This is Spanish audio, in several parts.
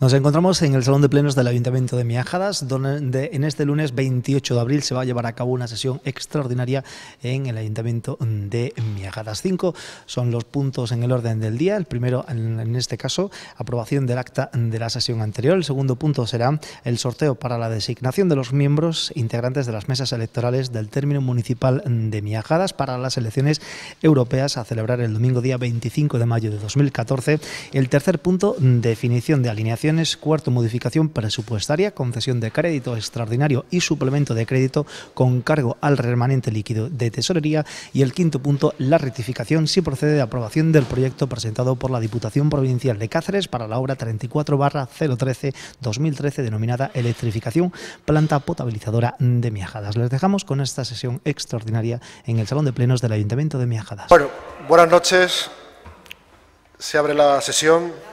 Nos encontramos en el Salón de Plenos del Ayuntamiento de Miajadas, donde en este lunes 28 de abril se va a llevar a cabo una sesión extraordinaria en el Ayuntamiento de Miajadas. 5 son los puntos en el orden del día. El primero, en este caso, aprobación del acta de la sesión anterior. El segundo punto será el sorteo para la designación de los miembros integrantes de las mesas electorales del término municipal de Miajadas para las elecciones europeas a celebrar el domingo día 25 de mayo de 2014. El tercer punto, definición de alineación. Cuarto, modificación presupuestaria, concesión de crédito extraordinario y suplemento de crédito con cargo al remanente líquido de tesorería. Y el quinto punto, la rectificación si procede de aprobación del proyecto presentado por la Diputación Provincial de Cáceres para la obra 34/013-2013 denominada electrificación planta potabilizadora de Miajadas. Les dejamos con esta sesión extraordinaria en el Salón de Plenos del Ayuntamiento de Miajadas. Bueno, buenas noches. Se abre la sesión.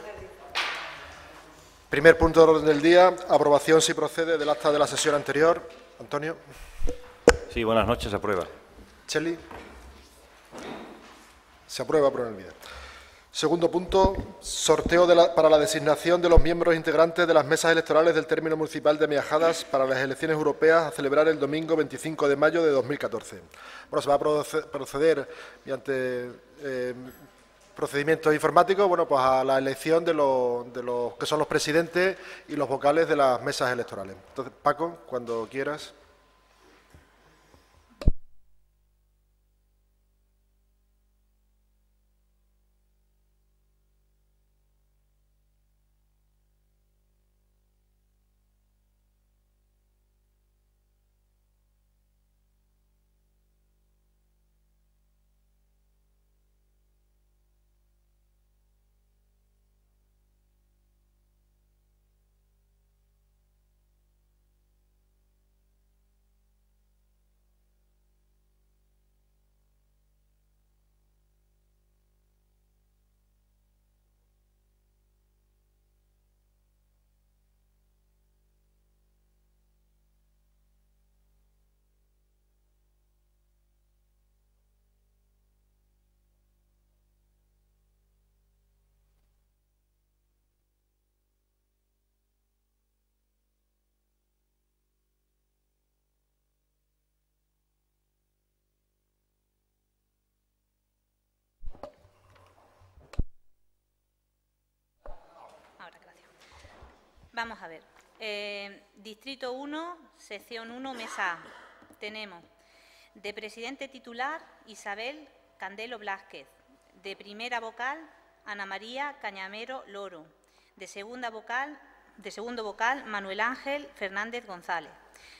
Primer punto de orden del día, aprobación si procede del acta de la sesión anterior. Antonio. Sí, buenas noches, se aprueba. Cheli. Se aprueba por unanimidad. Segundo punto, sorteo para la designación de los miembros integrantes de las mesas electorales del término municipal de Miajadas para las elecciones europeas a celebrar el domingo 25 de mayo de 2014. Bueno, se va a proceder mediante procedimientos informáticos, bueno, pues a la elección de los que son los presidentes y los vocales de las mesas electorales. Entonces, Paco, cuando quieras. Vamos a ver. Distrito 1, sección 1, mesa A. Tenemos de presidente titular Isabel Candelo Blázquez. De primera vocal Ana María Cañamero Loro. De segundo vocal Manuel Ángel Fernández González.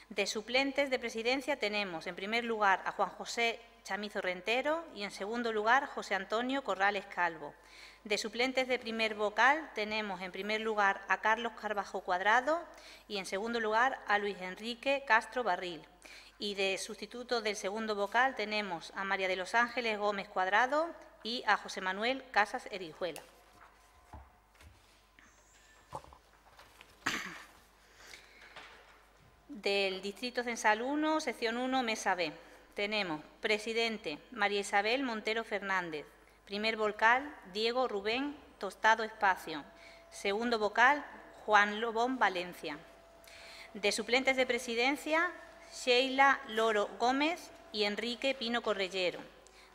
De suplentes de presidencia tenemos en primer lugar a Juan José Chamizo Rentero y en segundo lugar José Antonio Corrales Calvo. De suplentes de primer vocal tenemos en primer lugar a Carlos Carbajo Cuadrado y en segundo lugar a Luis Enrique Castro Barril. Y de sustituto del segundo vocal tenemos a María de los Ángeles Gómez Cuadrado y a José Manuel Casas Erijuela. Del Distrito Censal 1, sección 1, mesa B. Tenemos presidente María Isabel Montero Fernández. Primer vocal, Diego Rubén Tostado Espacio. Segundo vocal, Juan Lobón Valencia. De suplentes de presidencia, Sheila Loro Gómez y Enrique Pino Correllero.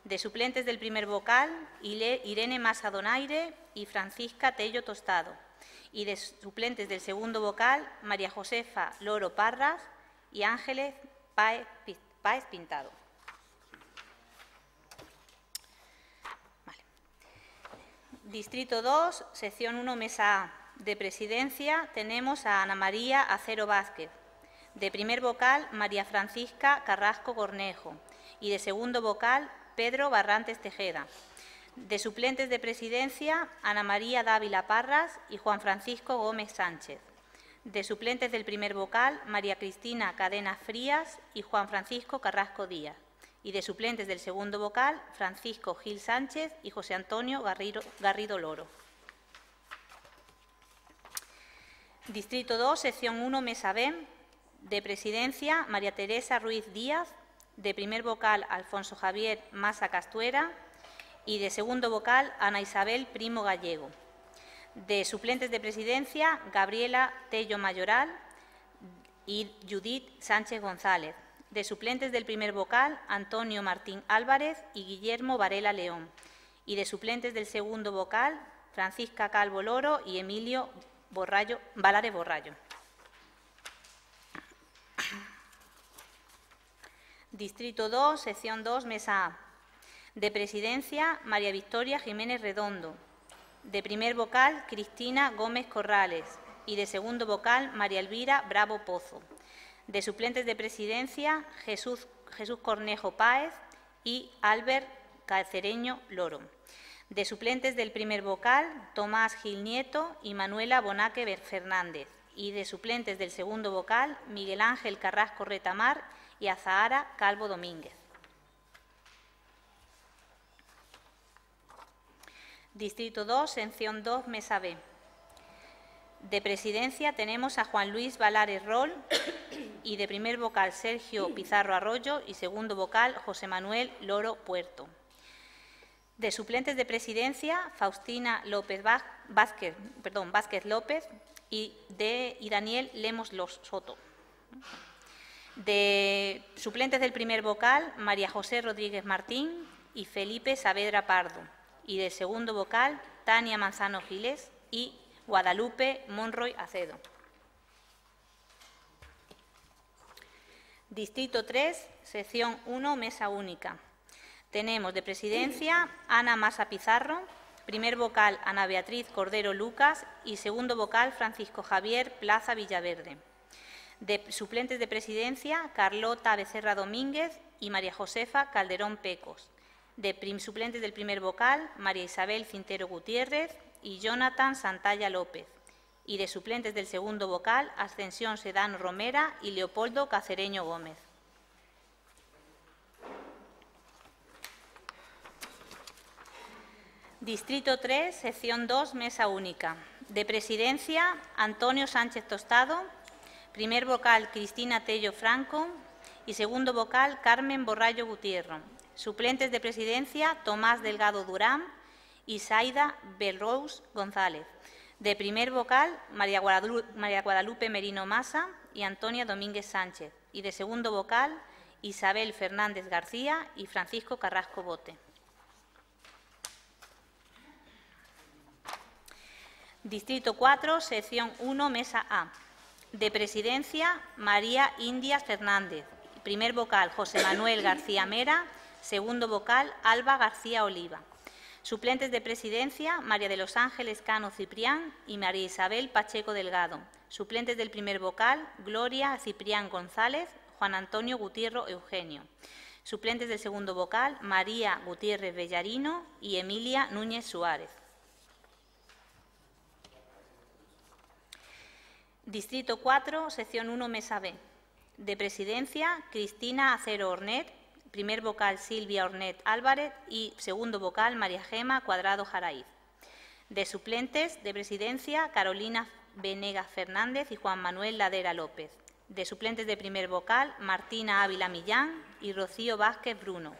De suplentes del primer vocal, Irene Masa Donaire y Francisca Tello Tostado. Y de suplentes del segundo vocal, María Josefa Loro Parras y Ángeles Páez Pintado. Distrito 2, sección 1, mesa A. De presidencia tenemos a Ana María Acero Vázquez. De primer vocal, María Francisca Carrasco Cornejo. Y de segundo vocal, Pedro Barrantes Tejeda. De suplentes de presidencia, Ana María Dávila Parras y Juan Francisco Gómez Sánchez. De suplentes del primer vocal, María Cristina Cadena Frías y Juan Francisco Carrasco Díaz. Y de suplentes del segundo vocal, Francisco Gil Sánchez y José Antonio Garrido Loro. Distrito 2, sección 1, mesa B. De presidencia, María Teresa Ruiz Díaz. De primer vocal, Alfonso Javier Masa Castuera. Y de segundo vocal, Ana Isabel Primo Gallego. De suplentes de presidencia, Gabriela Tello Mayoral y Judith Sánchez González. De suplentes del primer vocal, Antonio Martín Álvarez y Guillermo Varela León. Y de suplentes del segundo vocal, Francisca Calvo Loro y Emilio Valares Borrallo. Distrito 2, sección 2, mesa A. De presidencia, María Victoria Jiménez Redondo. De primer vocal, Cristina Gómez Corrales. Y de segundo vocal, María Elvira Bravo Pozo. De suplentes de presidencia, Jesús Cornejo Páez y Albert Cacereño Loro. De suplentes del primer vocal, Tomás Gil Nieto y Manuela Bonaque Fernández. Y de suplentes del segundo vocal, Miguel Ángel Carrasco Retamar y Azahara Calvo Domínguez. Distrito 2, sección 2, mesa B. De presidencia tenemos a Juan Luis Valares Rol y de primer vocal Sergio Pizarro Arroyo y segundo vocal José Manuel Loro Puerto. De suplentes de presidencia, Faustina Vázquez López y Daniel Lemos Soto. De suplentes del primer vocal, María José Rodríguez Martín y Felipe Saavedra Pardo. Y del segundo vocal, Tania Manzano Giles y Guadalupe Monroy Acedo. Distrito 3, sección 1, mesa única. Tenemos de presidencia Ana Masa Pizarro, primer vocal Ana Beatriz Cordero Lucas y segundo vocal Francisco Javier Plaza Villaverde. De suplentes de presidencia Carlota Becerra Domínguez y María Josefa Calderón Pecos. De suplentes del primer vocal María Isabel Cintero Gutiérrez y Jonathan Santalla López. Y de suplentes del segundo vocal Ascensión Sedano Romera y Leopoldo Cacereño Gómez. Distrito 3, sección 2, mesa única. De presidencia, Antonio Sánchez Tostado, primer vocal Cristina Tello Franco y segundo vocal Carmen Borrallo Gutiérrez. Suplentes de presidencia, Tomás Delgado Durán y Saida Belrous González. De primer vocal, María Guadalupe Merino Masa y Antonia Domínguez Sánchez. Y de segundo vocal, Isabel Fernández García y Francisco Carrasco Bote. Distrito 4, sección 1, mesa A. De presidencia, María Indias Fernández. Primer vocal, José Manuel García Mera. Segundo vocal, Alba García Oliva. Suplentes de presidencia, María de los Ángeles Cano Ciprián y María Isabel Pacheco Delgado. Suplentes del primer vocal, Gloria Ciprián González, Juan Antonio Gutiérrez Eugenio. Suplentes del segundo vocal, María Gutiérrez Bellarino y Emilia Núñez Suárez. Distrito 4, sección 1, mesa B. De presidencia, Cristina Acero Ornet. Primer vocal, Silvia Ornet Álvarez y segundo vocal, María Gema Cuadrado Jaraíz. De suplentes de presidencia, Carolina Venegas Fernández y Juan Manuel Ladera López. De suplentes de primer vocal, Martina Ávila Millán y Rocío Vázquez Bruno.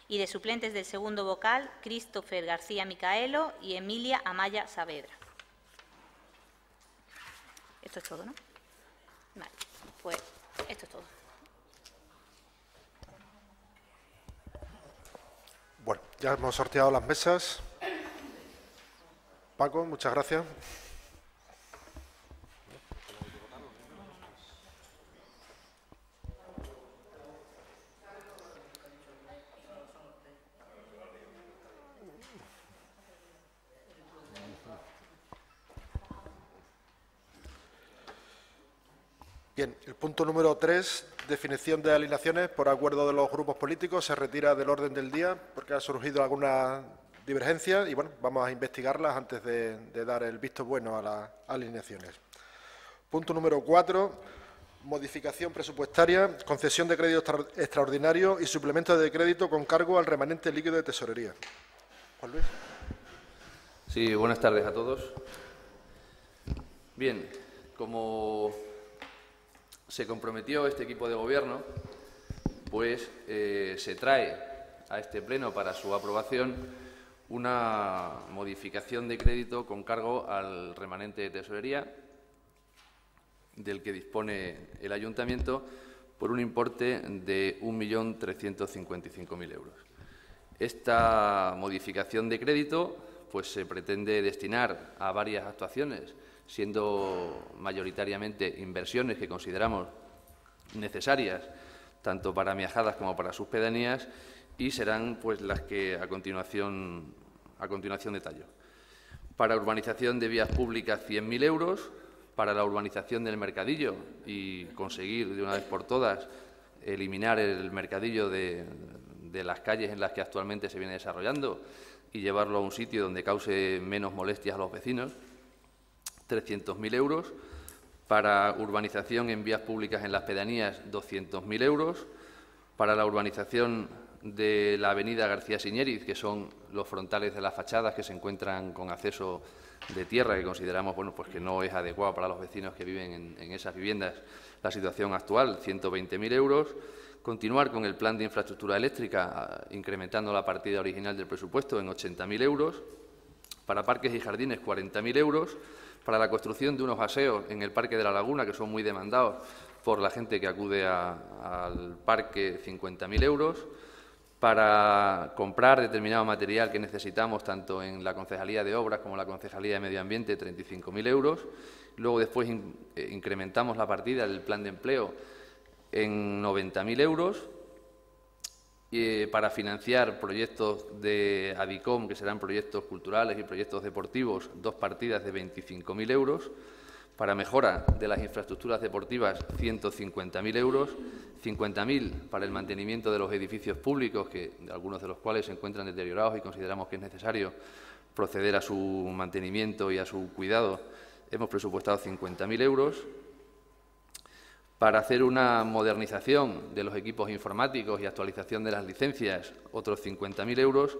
Y de suplentes del segundo vocal, Christopher García Micaelo y Emilia Amaya Saavedra. Esto es todo, ¿no? Vale, pues esto es todo. Bueno, ya hemos sorteado las mesas. Paco, muchas gracias. Bien, el punto número 3, definición de alineaciones por acuerdo de los grupos políticos, se retira del orden del día porque ha surgido alguna divergencia y bueno, vamos a investigarlas antes de dar el visto bueno a las alineaciones. Punto número 4, modificación presupuestaria, concesión de crédito extraordinario y suplemento de crédito con cargo al remanente líquido de tesorería. Juan Luis. Sí, buenas tardes a todos. Bien, como se comprometió este equipo de gobierno, pues se trae a este pleno para su aprobación una modificación de crédito con cargo al remanente de tesorería del que dispone el Ayuntamiento por un importe de 1.355.000 euros. Esta modificación de crédito pues, se pretende destinar a varias actuaciones, siendo mayoritariamente inversiones que consideramos necesarias tanto para Miajadas como para sus pedanías, y serán pues, las que a continuación detallo. Para urbanización de vías públicas, 100.000 euros. Para la urbanización del Mercadillo y conseguir de una vez por todas eliminar el Mercadillo de las calles en las que actualmente se viene desarrollando y llevarlo a un sitio donde cause menos molestias a los vecinos, 300.000 euros. Para urbanización en vías públicas en las pedanías, 200.000 euros. Para la urbanización de la avenida García Siñériz, que son los frontales de las fachadas que se encuentran con acceso de tierra, que consideramos bueno, pues que no es adecuado para los vecinos que viven en esas viviendas, la situación actual, 120.000 euros. Continuar con el plan de infraestructura eléctrica, incrementando la partida original del presupuesto en 80.000 euros. Para parques y jardines, 40.000 euros. Para la construcción de unos aseos en el Parque de la Laguna, que son muy demandados por la gente que acude al parque, 50.000 euros. Para comprar determinado material que necesitamos, tanto en la Concejalía de Obras como en la Concejalía de Medio Ambiente, 35.000 euros. Luego, después, incrementamos la partida del plan de empleo en 90.000 euros. Para financiar proyectos de ADICOM, que serán proyectos culturales y proyectos deportivos, 2 partidas de 25.000 euros. Para mejora de las infraestructuras deportivas, 150.000 euros, 50.000 para el mantenimiento de los edificios públicos, algunos de los cuales se encuentran deteriorados y consideramos que es necesario proceder a su mantenimiento y a su cuidado. Hemos presupuestado 50.000 euros. Para hacer una modernización de los equipos informáticos y actualización de las licencias, otros 50.000 euros.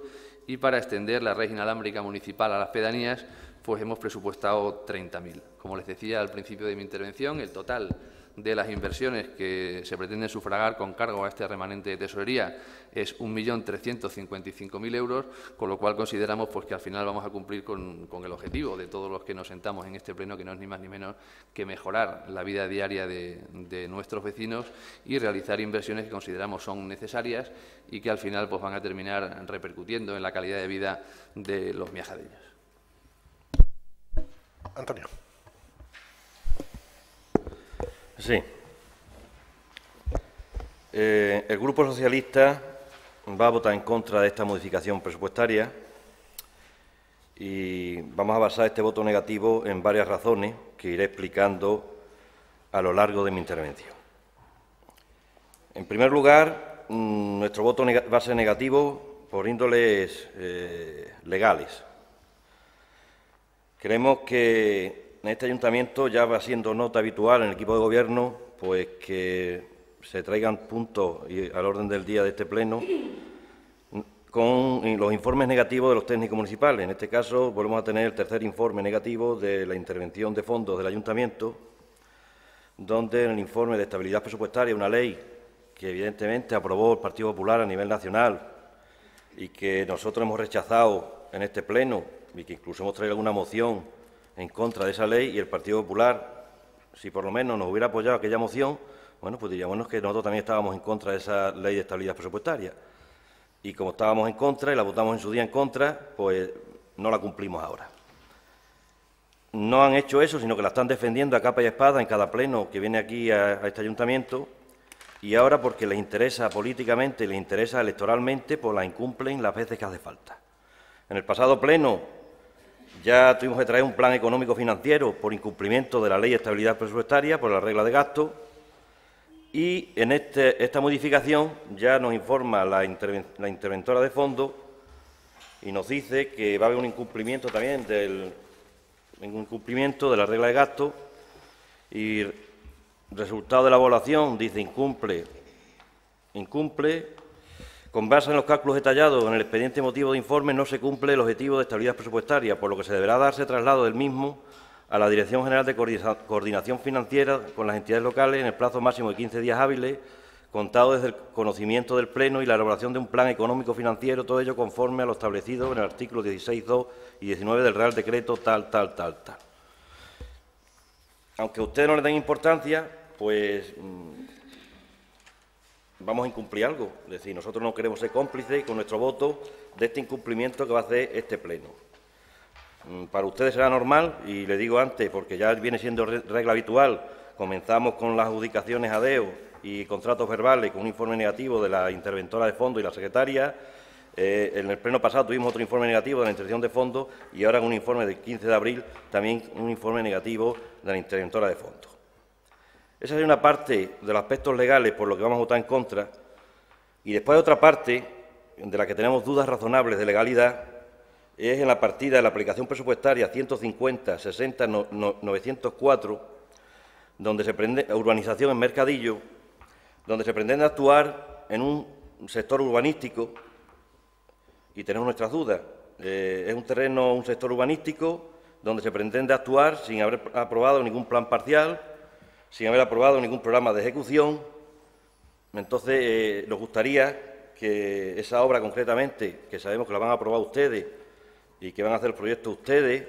Y para extender la red inalámbrica municipal a las pedanías, pues hemos presupuestado 30.000. Como les decía al principio de mi intervención, el total de las inversiones que se pretenden sufragar con cargo a este remanente de tesorería es 1.355.000 euros, con lo cual consideramos pues, que al final vamos a cumplir con el objetivo de todos los que nos sentamos en este pleno, que no es ni más ni menos que mejorar la vida diaria de nuestros vecinos y realizar inversiones que consideramos son necesarias y que al final pues, van a terminar repercutiendo en la calidad de vida de los miajadeños. Antonio. Sí. El Grupo Socialista va a votar en contra de esta modificación presupuestaria y vamos a basar este voto negativo en varias razones que iré explicando a lo largo de mi intervención. En primer lugar, nuestro voto va a ser negativo por índoles legales. Creemos que en este ayuntamiento ya va siendo nota habitual en el equipo de gobierno pues que se traigan puntos al orden del día de este pleno con los informes negativos de los técnicos municipales. En este caso volvemos a tener el tercer informe negativo de la intervención de fondos del ayuntamiento, donde en el informe de estabilidad presupuestaria, una ley que evidentemente aprobó el Partido Popular a nivel nacional y que nosotros hemos rechazado en este pleno y que incluso hemos traído alguna moción en contra de esa ley, y el Partido Popular, si por lo menos nos hubiera apoyado aquella moción, bueno, pues diríamos que nosotros también estábamos en contra de esa ley de estabilidad presupuestaria. Y como estábamos en contra y la votamos en su día en contra, pues no la cumplimos ahora. No han hecho eso, sino que la están defendiendo a capa y espada en cada pleno que viene aquí a este ayuntamiento, y ahora porque les interesa políticamente, les interesa electoralmente, pues la incumplen las veces que hace falta. En el pasado pleno ya tuvimos que traer un plan económico financiero por incumplimiento de la Ley de Estabilidad Presupuestaria, por la regla de gasto, y en esta modificación ya nos informa la interventora de fondos y nos dice que va a haber un incumplimiento también de la regla de gasto, y resultado de la evaluación dice incumple. Con base en los cálculos detallados en el expediente motivo de informe, no se cumple el objetivo de estabilidad presupuestaria, por lo que se deberá darse traslado del mismo a la Dirección General de Coordinación Financiera con las entidades locales en el plazo máximo de 15 días hábiles, contado desde el conocimiento del Pleno y la elaboración de un plan económico-financiero, todo ello conforme a lo establecido en el artículo 16.2 y 19 del Real Decreto tal. Aunque a ustedes no le den importancia, pues vamos a incumplir algo. Es decir, nosotros no queremos ser cómplices con nuestro voto de este incumplimiento que va a hacer este Pleno. Para ustedes será normal, y le digo antes, porque ya viene siendo regla habitual, comenzamos con las adjudicaciones a DEO y contratos verbales con un informe negativo de la interventora de fondos y la secretaria. En el pleno pasado tuvimos otro informe negativo de la intervención de fondos y ahora en un informe del 15 de abril también un informe negativo de la interventora de fondos. Esa es una parte de los aspectos legales por los que vamos a votar en contra. Y después hay otra parte de la que tenemos dudas razonables de legalidad, es en la partida de la aplicación presupuestaria 150-60-904, donde se pretende urbanización en Mercadillo, donde se pretende actuar en un sector urbanístico, y tenemos nuestras dudas. Es un terreno, un sector urbanístico, donde se pretende actuar sin haber aprobado ningún plan parcial, sin haber aprobado ningún programa de ejecución. Entonces, nos gustaría que esa obra concretamente, que sabemos que la van a aprobar ustedes y que van a hacer el proyecto ustedes,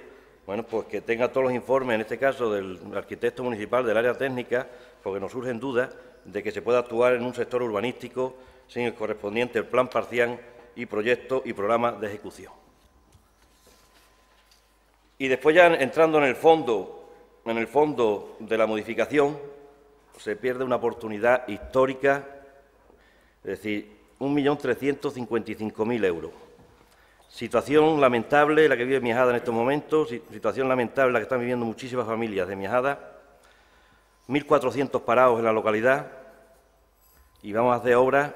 bueno, pues que tenga todos los informes, en este caso del arquitecto municipal del área técnica, porque nos surgen dudas de que se pueda actuar en un sector urbanístico sin el correspondiente plan parcial y proyecto y programa de ejecución. Y después, ya entrando en el fondo de la modificación, se pierde una oportunidad histórica, es decir, 1.355.000 euros. Situación lamentable la que vive Miajada en estos momentos, situación lamentable la que están viviendo muchísimas familias de Miajada, 1.400 parados en la localidad, y vamos a hacer obras,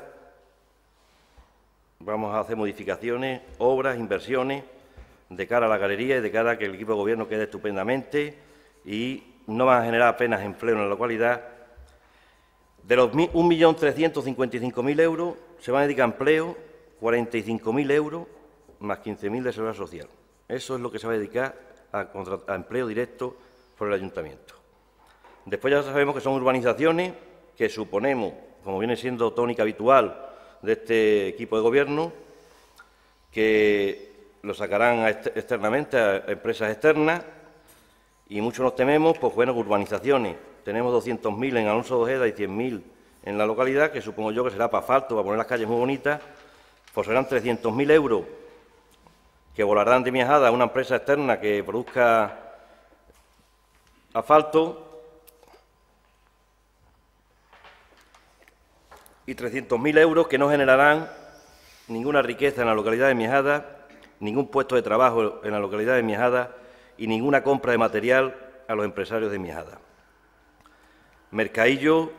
vamos a hacer modificaciones, obras, inversiones, de cara a la galería y de cara a que el equipo de gobierno quede estupendamente, y no van a generar apenas empleo en la localidad. De los 1.355.000 euros se van a dedicar a empleo 45.000 euros más 15.000 de seguridad social. Eso es lo que se va a dedicar a empleo directo por el ayuntamiento. Después ya sabemos que son urbanizaciones que suponemos, como viene siendo tónica habitual de este equipo de gobierno, que lo sacarán externamente a empresas externas, y muchos nos tememos, pues bueno, urbanizaciones. Tenemos 200.000 en Alonso de Ojeda y 100.000 en la localidad, que supongo yo que será para asfalto, para poner las calles muy bonitas, pues serán 300.000 euros que volarán de Miajada a una empresa externa que produzca asfalto, y 300.000 euros que no generarán ninguna riqueza en la localidad de Miajada, ningún puesto de trabajo en la localidad de Miajada y ninguna compra de material a los empresarios de Miajada. Mercadillo,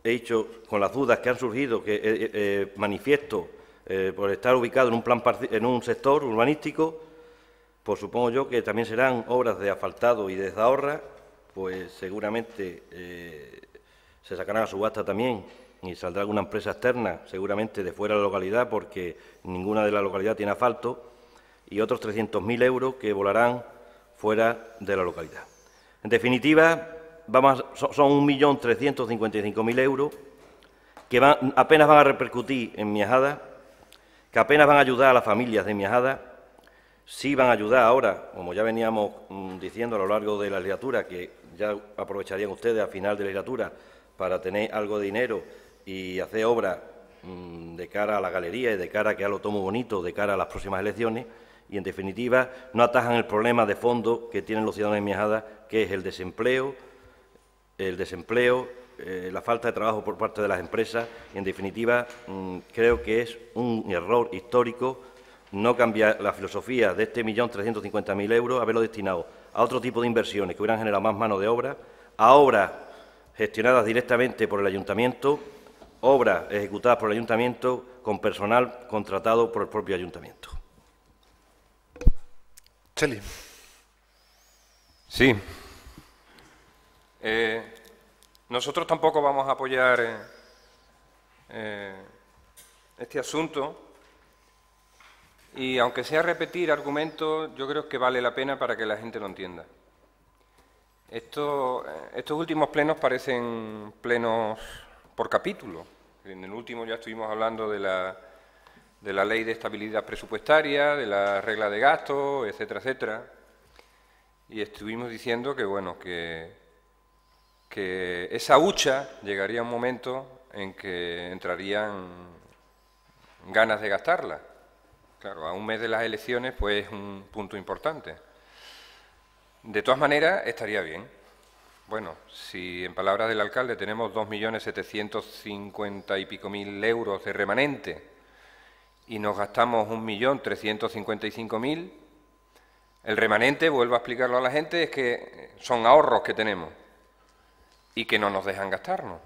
he dicho, con las dudas que han surgido, que manifiesto por estar ubicado en un sector urbanístico, pues supongo yo que también serán obras de asfaltado y de zahorra, pues seguramente se sacarán a subasta también y saldrá alguna empresa externa, seguramente de fuera de la localidad, porque ninguna de la localidad tiene asfalto, y otros 300.000 euros que volarán fuera de la localidad. En definitiva, son 1.355.000 euros que apenas van a repercutir en Miajada, que apenas van a ayudar a las familias de Miajada. Sí van a ayudar ahora, como ya veníamos diciendo a lo largo de la legislatura, que ya aprovecharían ustedes a final de la legislatura para tener algo de dinero y hacer obras de cara a la galería y de cara a que lo tomo bonito, de cara a las próximas elecciones, y en definitiva no atajan el problema de fondo que tienen los ciudadanos de Miajada, que es el desempleo, la falta de trabajo por parte de las empresas, y en definitiva creo que es un error histórico no cambiar la filosofía de este 1.350.000 euros, haberlo destinado a otro tipo de inversiones que hubieran generado más mano de obra, a obras gestionadas directamente por el ayuntamiento, obras ejecutadas por el ayuntamiento con personal contratado por el propio ayuntamiento. Cheli. Sí. Nosotros tampoco vamos a apoyar este asunto, y aunque sea repetir argumentos, yo creo que vale la pena para que la gente lo entienda. Estos últimos plenos parecen plenos por capítulo, En el último ya estuvimos hablando de la Ley de Estabilidad Presupuestaria, de la regla de gasto, etcétera, etcétera. Y estuvimos diciendo que, bueno, que esa hucha llegaría un momento en que entrarían ganas de gastarla. Claro, a un mes de las elecciones, pues es un punto importante. De todas maneras, estaría bien. Bueno, si en palabras del alcalde tenemos 2.750.000 y pico euros de remanente y nos gastamos 1.355.000, el remanente, vuelvo a explicarlo a la gente, es que son ahorros que tenemos y que no nos dejan gastarnos.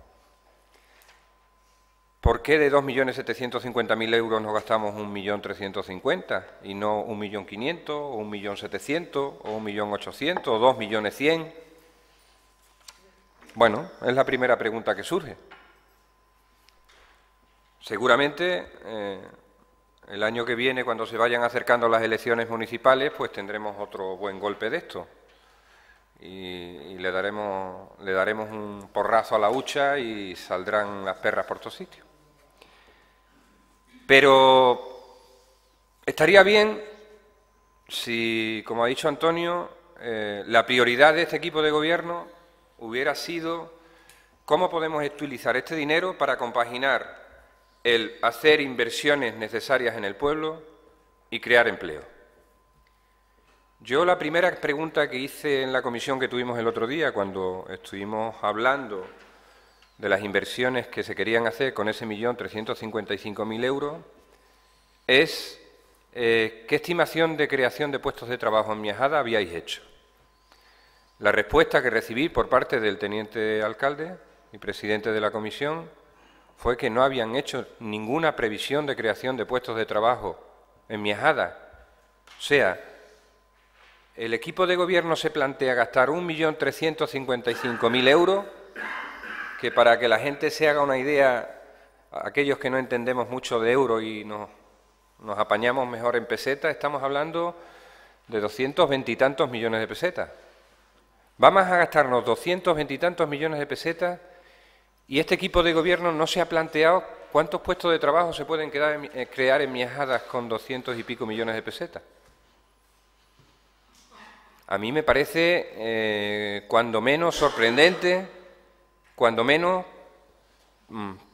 ¿Por qué de 2.750.000 euros nos gastamos 1.350.000 y no 1.500.000 o 1.700.000 o 1.800.000 o 2.100.000? Bueno, es la primera pregunta que surge. Seguramente el año que viene, cuando se vayan acercando las elecciones municipales, pues tendremos otro buen golpe de esto. Y le daremos un porrazo a la hucha y saldrán las perras por todos sitios. Pero estaría bien si, como ha dicho Antonio, la prioridad de este equipo de gobierno hubiera sido cómo podemos utilizar este dinero para compaginar el hacer inversiones necesarias en el pueblo y crear empleo. Yo la primera pregunta que hice en la comisión que tuvimos el otro día, cuando estuvimos hablando de las inversiones que se querían hacer con ese 1.355.000 euros, es ¿qué estimación de creación de puestos de trabajo en Miajada habíais hecho? La respuesta que recibí por parte del teniente alcalde y presidente de la comisión fue que no habían hecho ninguna previsión de creación de puestos de trabajo en Miajada. O sea, el equipo de gobierno se plantea gastar 1.355.000 euros, que para que la gente se haga una idea, aquellos que no entendemos mucho de euro y nos apañamos mejor en pesetas, estamos hablando de 220 y tantos millones de pesetas. Vamos a gastarnos 220 y tantos millones de pesetas y este equipo de gobierno no se ha planteado cuántos puestos de trabajo se pueden crear en Miajadas con 200 y pico millones de pesetas. A mí me parece cuando menos sorprendente, cuando menos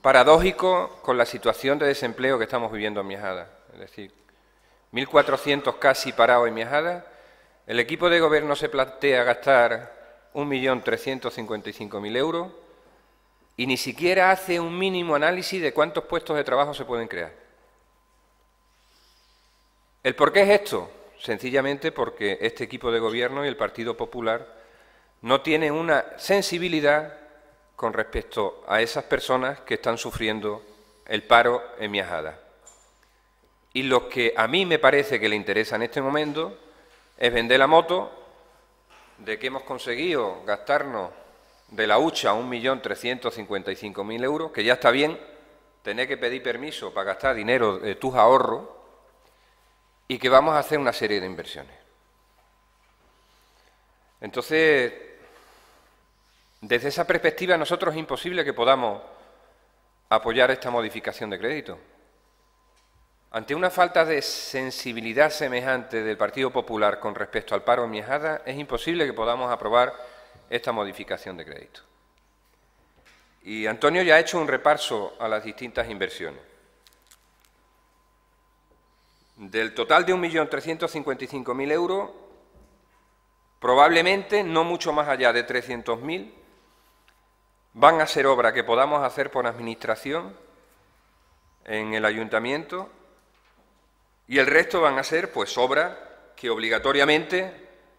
paradójico con la situación de desempleo que estamos viviendo en Miajadas. Es decir, 1.400 casi parados en Miajadas. El equipo de gobierno se plantea gastar 1.355.000 euros y ni siquiera hace un mínimo análisis de cuántos puestos de trabajo se pueden crear. ¿El por qué es esto? Sencillamente porque este equipo de gobierno y el Partido Popular no tienen una sensibilidad con respecto a esas personas que están sufriendo el paro en Miajada. Y lo que a mí me parece que le interesa en este momento es vender la moto de que hemos conseguido gastarnos de la hucha 1.355.000 euros, que ya está bien tener que pedir permiso para gastar dinero de tus ahorros, y que vamos a hacer una serie de inversiones. Entonces, desde esa perspectiva, a nosotros es imposible que podamos apoyar esta modificación de crédito. Ante una falta de sensibilidad semejante del Partido Popular con respecto al paro en Miajada, es imposible que podamos aprobar esta modificación de crédito. Y Antonio ya ha hecho un repaso a las distintas inversiones. Del total de 1.355.000 euros, probablemente no mucho más allá de 300.000 van a ser obras que podamos hacer por administración en el ayuntamiento y el resto van a ser pues obras que obligatoriamente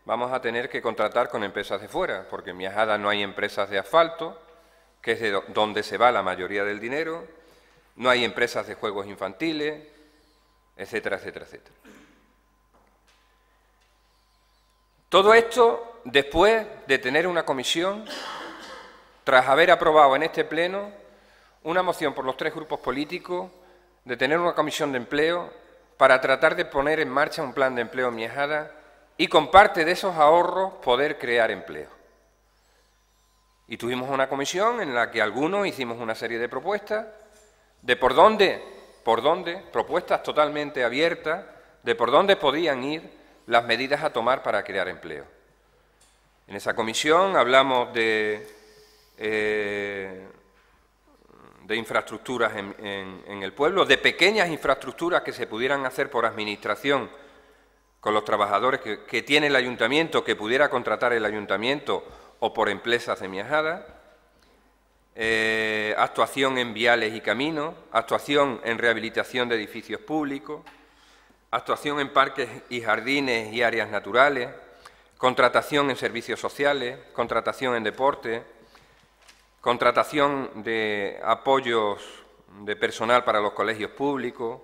vamos a tener que contratar con empresas de fuera, porque en Miajada no hay empresas de asfalto, que es de donde se va la mayoría del dinero, no hay empresas de juegos infantiles, etcétera, etcétera, etcétera. Todo esto después de tener una comisión, tras haber aprobado en este pleno una moción por los 3 grupos políticos de tener una comisión de empleo para tratar de poner en marcha un plan de empleo en Miajada y con parte de esos ahorros poder crear empleo. Y tuvimos una comisión en la que algunos hicimos una serie de propuestas de por dónde, propuestas totalmente abiertas, de por dónde podían ir las medidas a tomar para crear empleo. En esa comisión hablamos de infraestructuras en el pueblo, de pequeñas infraestructuras que se pudieran hacer por administración con los trabajadores que tiene el ayuntamiento, que pudiera contratar el ayuntamiento o por empresas de Miajadas, actuación en viales y caminos, actuación en rehabilitación de edificios públicos, actuación en parques y jardines y áreas naturales, contratación en servicios sociales, contratación en deporte, contratación de apoyos de personal para los colegios públicos,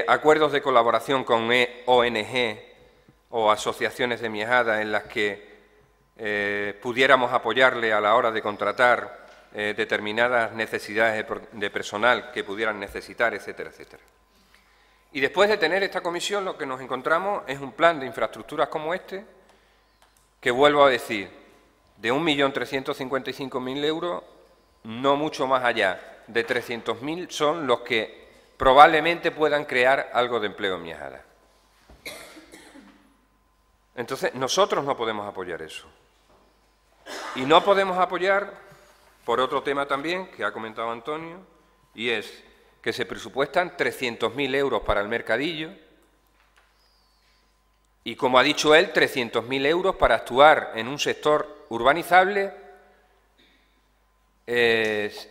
acuerdos de colaboración con ONG o asociaciones de Miajadas en las que pudiéramos apoyarle a la hora de contratar determinadas necesidades de personal que pudieran necesitar, etcétera, etcétera. Y después de tener esta comisión, lo que nos encontramos es un plan de infraestructuras como este, que vuelvo a decir, de 1.355.000 euros, no mucho más allá de 300.000 son los que probablemente puedan crear algo de empleo en Miajadas. Entonces, nosotros no podemos apoyar eso. Y no podemos apoyar, por otro tema también, que ha comentado Antonio, y es que se presupuestan 300.000 euros para el mercadillo y, como ha dicho él, 300.000 euros para actuar en un sector urbanizable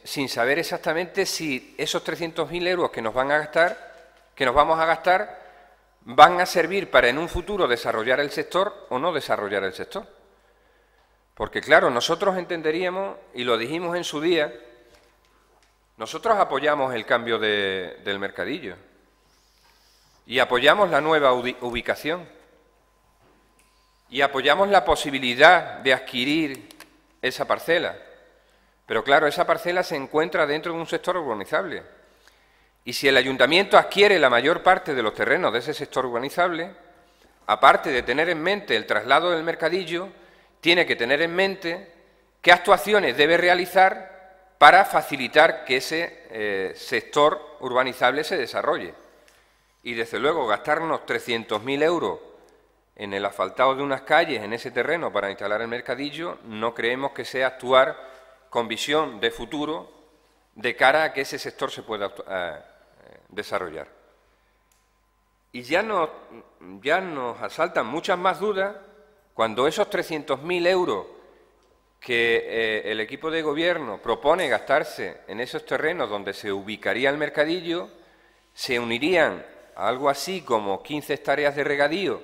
sin saber exactamente si esos 300.000 euros que nos vamos a gastar, van a servir para en un futuro desarrollar el sector o no desarrollar el sector. Porque, claro, nosotros entenderíamos, y lo dijimos en su día, nosotros apoyamos el cambio del mercadillo y apoyamos la nueva ubicación y apoyamos la posibilidad de adquirir esa parcela. Pero, claro, esa parcela se encuentra dentro de un sector urbanizable. Y si el ayuntamiento adquiere la mayor parte de los terrenos de ese sector urbanizable, aparte de tener en mente el traslado del mercadillo, tiene que tener en mente qué actuaciones debe realizar para facilitar que ese sector urbanizable se desarrolle. Y, desde luego, gastarnos 300.000 euros en el asfaltado de unas calles en ese terreno para instalar el mercadillo, no creemos que sea actuar con visión de futuro de cara a que ese sector se pueda desarrollar. Y ya nos asaltan muchas más dudas cuando esos 300.000 euros que el equipo de gobierno propone gastarse en esos terrenos donde se ubicaría el mercadillo, se unirían a algo así como 15 hectáreas de regadío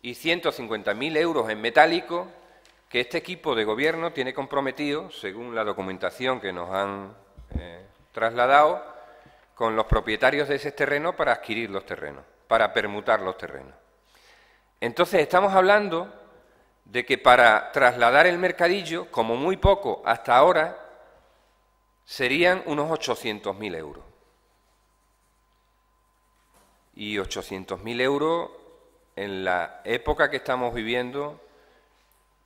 y 150.000 euros en metálico que este equipo de gobierno tiene comprometido, según la documentación que nos han trasladado, con los propietarios de ese terreno para adquirir los terrenos, para permutar los terrenos. Entonces, estamos hablando de que para trasladar el mercadillo, como muy poco hasta ahora, serían unos 800.000 euros. Y 800.000 euros en la época que estamos viviendo,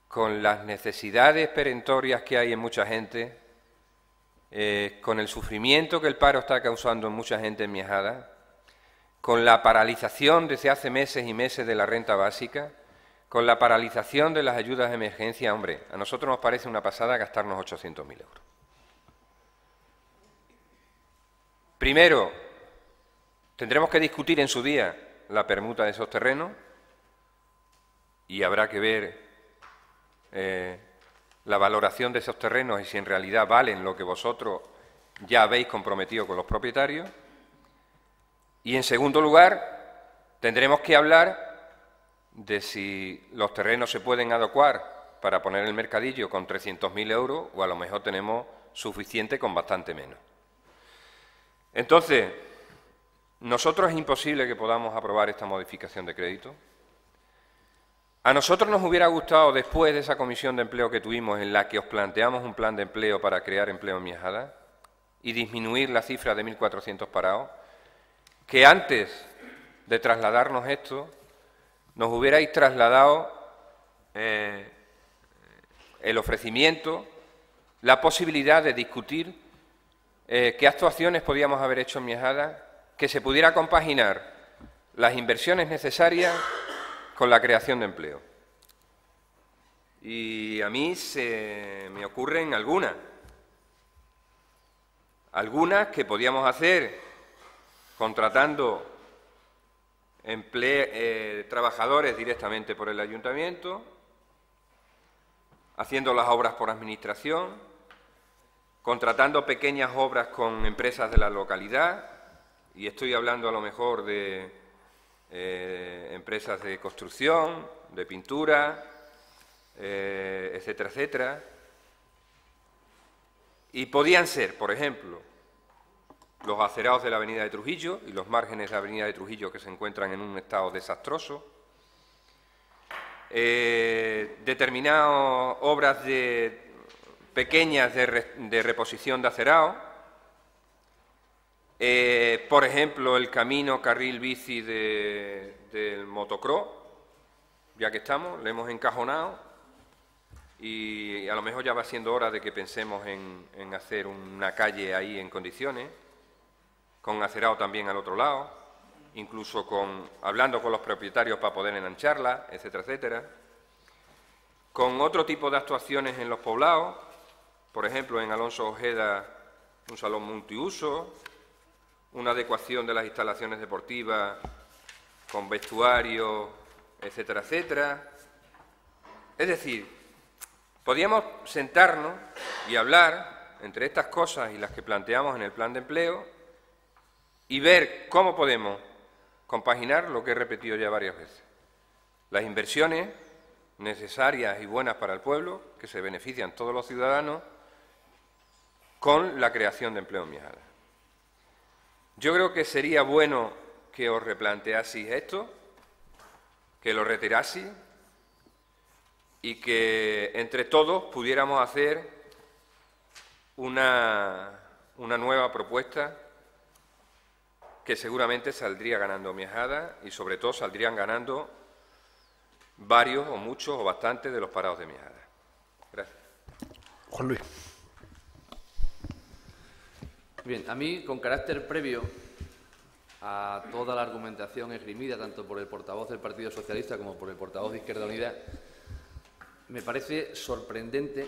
con las necesidades perentorias que hay en mucha gente, con el sufrimiento que el paro está causando en mucha gente en Miajadas, con la paralización desde hace meses y meses de la renta básica, con la paralización de las ayudas de emergencia, hombre, a nosotros nos parece una pasada gastarnos 800.000 euros. Primero, tendremos que discutir en su día la permuta de esos terrenos y habrá que ver la valoración de esos terrenos y si en realidad valen lo que vosotros ya habéis comprometido con los propietarios. Y, en segundo lugar, tendremos que hablar de si los terrenos se pueden adecuar para poner el mercadillo con 300.000 euros o a lo mejor tenemos suficiente con bastante menos. Entonces, nosotros es imposible que podamos aprobar esta modificación de crédito. A nosotros nos hubiera gustado, después de esa comisión de empleo que tuvimos, en la que os planteamos un plan de empleo para crear empleo en Miajadas y disminuir la cifra de 1.400 parados, que antes de trasladarnos esto, nos hubierais trasladado el ofrecimiento, la posibilidad de discutir qué actuaciones podíamos haber hecho en Miajadas que se pudiera compaginar las inversiones necesarias con la creación de empleo. Y a mí se me ocurren algunas que podíamos hacer contratando trabajadores directamente por el ayuntamiento, haciendo las obras por administración, contratando pequeñas obras con empresas de la localidad, y estoy hablando a lo mejor de empresas de construcción, de pintura, etcétera, etcétera. Y podían ser, por ejemplo, los acerados de la avenida de Trujillo y los márgenes de la avenida de Trujillo que se encuentran en un estado desastroso, determinadas obras pequeñas de reposición de acerado, por ejemplo, el camino carril bici del motocross, ya que estamos, le hemos encajonado y a lo mejor ya va siendo hora de que pensemos en hacer una calle ahí en condiciones, con acerado también al otro lado, incluso hablando con los propietarios para poder enancharla, etcétera, etcétera. Con otro tipo de actuaciones en los poblados, por ejemplo, en Alonso Ojeda, un salón multiuso, una adecuación de las instalaciones deportivas con vestuario, etcétera, etcétera. Es decir, podíamos sentarnos y hablar entre estas cosas y las que planteamos en el plan de empleo y ver cómo podemos compaginar lo que he repetido ya varias veces. Las inversiones necesarias y buenas para el pueblo, que se benefician todos los ciudadanos, con la creación de empleo en Miajadas. Yo creo que sería bueno que os replanteaseis esto, que lo retiraseis y que entre todos pudiéramos hacer una nueva propuesta que seguramente saldría ganando Miajadas y sobre todo saldrían ganando varios o muchos o bastantes de los parados de Miajadas. Gracias. Juan Luis. Bien, a mí, con carácter previo a toda la argumentación esgrimida, tanto por el portavoz del Partido Socialista como por el portavoz de Izquierda Unida, me parece sorprendente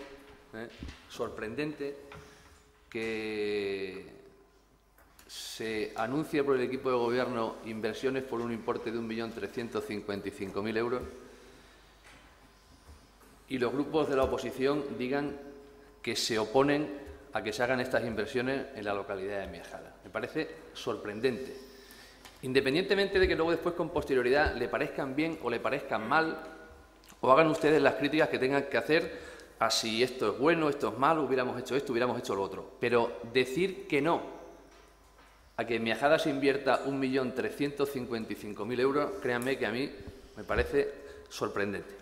que se anuncie por el equipo de Gobierno inversiones por un importe de 1.355.000 euros y los grupos de la oposición digan que se oponen a que se hagan estas inversiones en la localidad de Miajadas. Me parece sorprendente. Independientemente de que luego después con posterioridad le parezcan bien o le parezcan mal, o hagan ustedes las críticas que tengan que hacer a si esto es bueno, esto es malo, hubiéramos hecho esto, hubiéramos hecho lo otro. Pero decir que no a que en Miajadas se invierta 1.355.000 euros, créanme que a mí me parece sorprendente.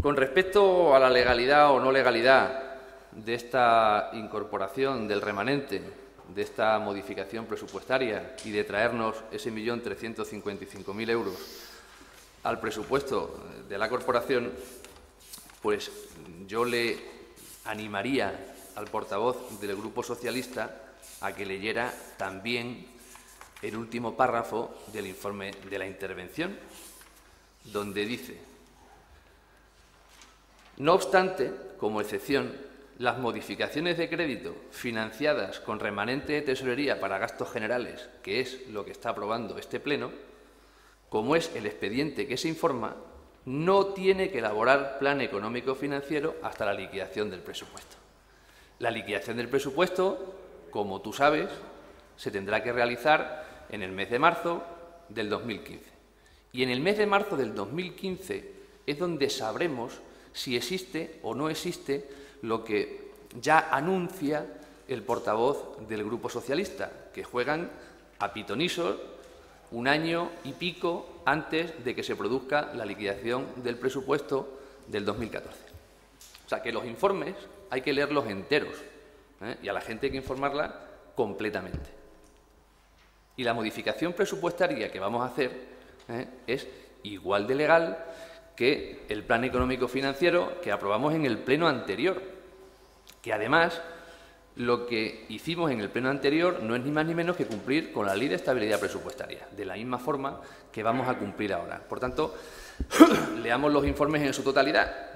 Con respecto a la legalidad o no legalidad de esta incorporación del remanente, de esta modificación presupuestaria y de traernos ese 1.355.000 euros al presupuesto de la corporación, pues yo le animaría al portavoz del Grupo Socialista a que leyera también el último párrafo del informe de la intervención, donde dice: no obstante, como excepción, las modificaciones de crédito financiadas con remanente de tesorería para gastos generales, que es lo que está aprobando este Pleno, como es el expediente que se informa, no tiene que elaborar plan económico financiero hasta la liquidación del presupuesto. La liquidación del presupuesto, como tú sabes, se tendrá que realizar en el mes de marzo del 2015. Y en el mes de marzo del 2015 es donde sabremos si existe o no existe lo que ya anuncia el portavoz del Grupo Socialista, que juegan a pitonisos un año y pico antes de que se produzca la liquidación del presupuesto del 2014. O sea, que los informes hay que leerlos enteros, y a la gente hay que informarla completamente. Y la modificación presupuestaria que vamos a hacer es igual de legal que el plan económico financiero que aprobamos en el pleno anterior, que además Lo que hicimos en el pleno anterior no es ni más ni menos que cumplir con la Ley de Estabilidad Presupuestaria, de la misma forma que vamos a cumplir ahora. Por tanto, leamos los informes en su totalidad,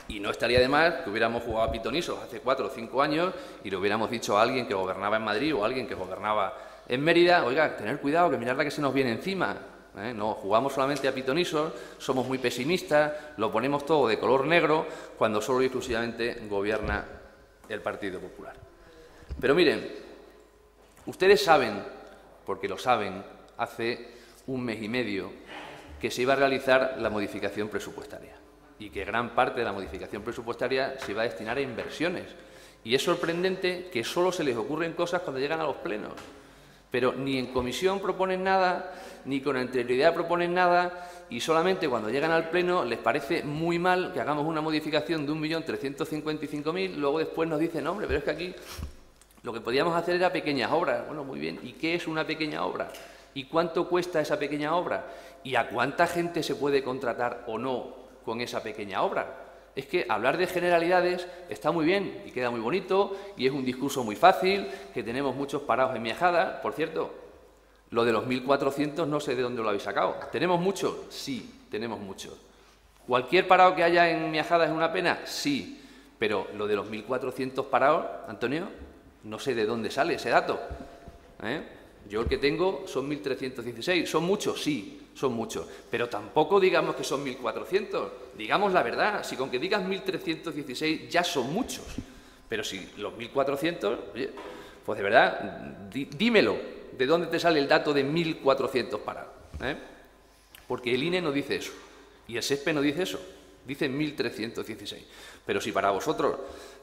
y no estaría de más que hubiéramos jugado a pitonisos hace 4 o 5 años y le hubiéramos dicho a alguien que gobernaba en Madrid o a alguien que gobernaba en Mérida, oiga, tener cuidado, que mirad la que se nos viene encima. No, jugamos solamente a pitonisos, somos muy pesimistas, lo ponemos todo de color negro cuando solo y exclusivamente gobierna el Partido Popular. Pero miren, ustedes saben, porque lo saben, hace un mes y medio que se iba a realizar la modificación presupuestaria y que gran parte de la modificación presupuestaria se iba a destinar a inversiones. Y es sorprendente que solo se les ocurren cosas cuando llegan a los plenos. Pero ni en comisión proponen nada, ni con anterioridad proponen nada, y solamente cuando llegan al Pleno les parece muy mal que hagamos una modificación de 1.355.000, luego después nos dicen, hombre, pero es que aquí lo que podíamos hacer era pequeñas obras. Bueno, muy bien, ¿y qué es una pequeña obra? ¿Y cuánto cuesta esa pequeña obra? ¿Y a cuánta gente se puede contratar o no con esa pequeña obra? Es que hablar de generalidades está muy bien y queda muy bonito y es un discurso muy fácil, que tenemos muchos parados en Miajadas. Por cierto, lo de los 1.400 no sé de dónde lo habéis sacado. ¿Tenemos muchos? Sí, tenemos muchos. ¿Cualquier parado que haya en Miajadas es una pena? Sí, pero lo de los 1.400 parados, Antonio, no sé de dónde sale ese dato. Yo el que tengo son 1.316. ¿Son muchos? Sí, son muchos. Pero tampoco digamos que son 1.400. Digamos la verdad. Si con que digas 1.316 ya son muchos. Pero si los 1.400, oye, pues de verdad, dímelo. ¿De dónde te sale el dato de 1.400 parados? Porque el INE no dice eso. Y el SESPE no dice eso. Dice 1.316. Pero si para vosotros,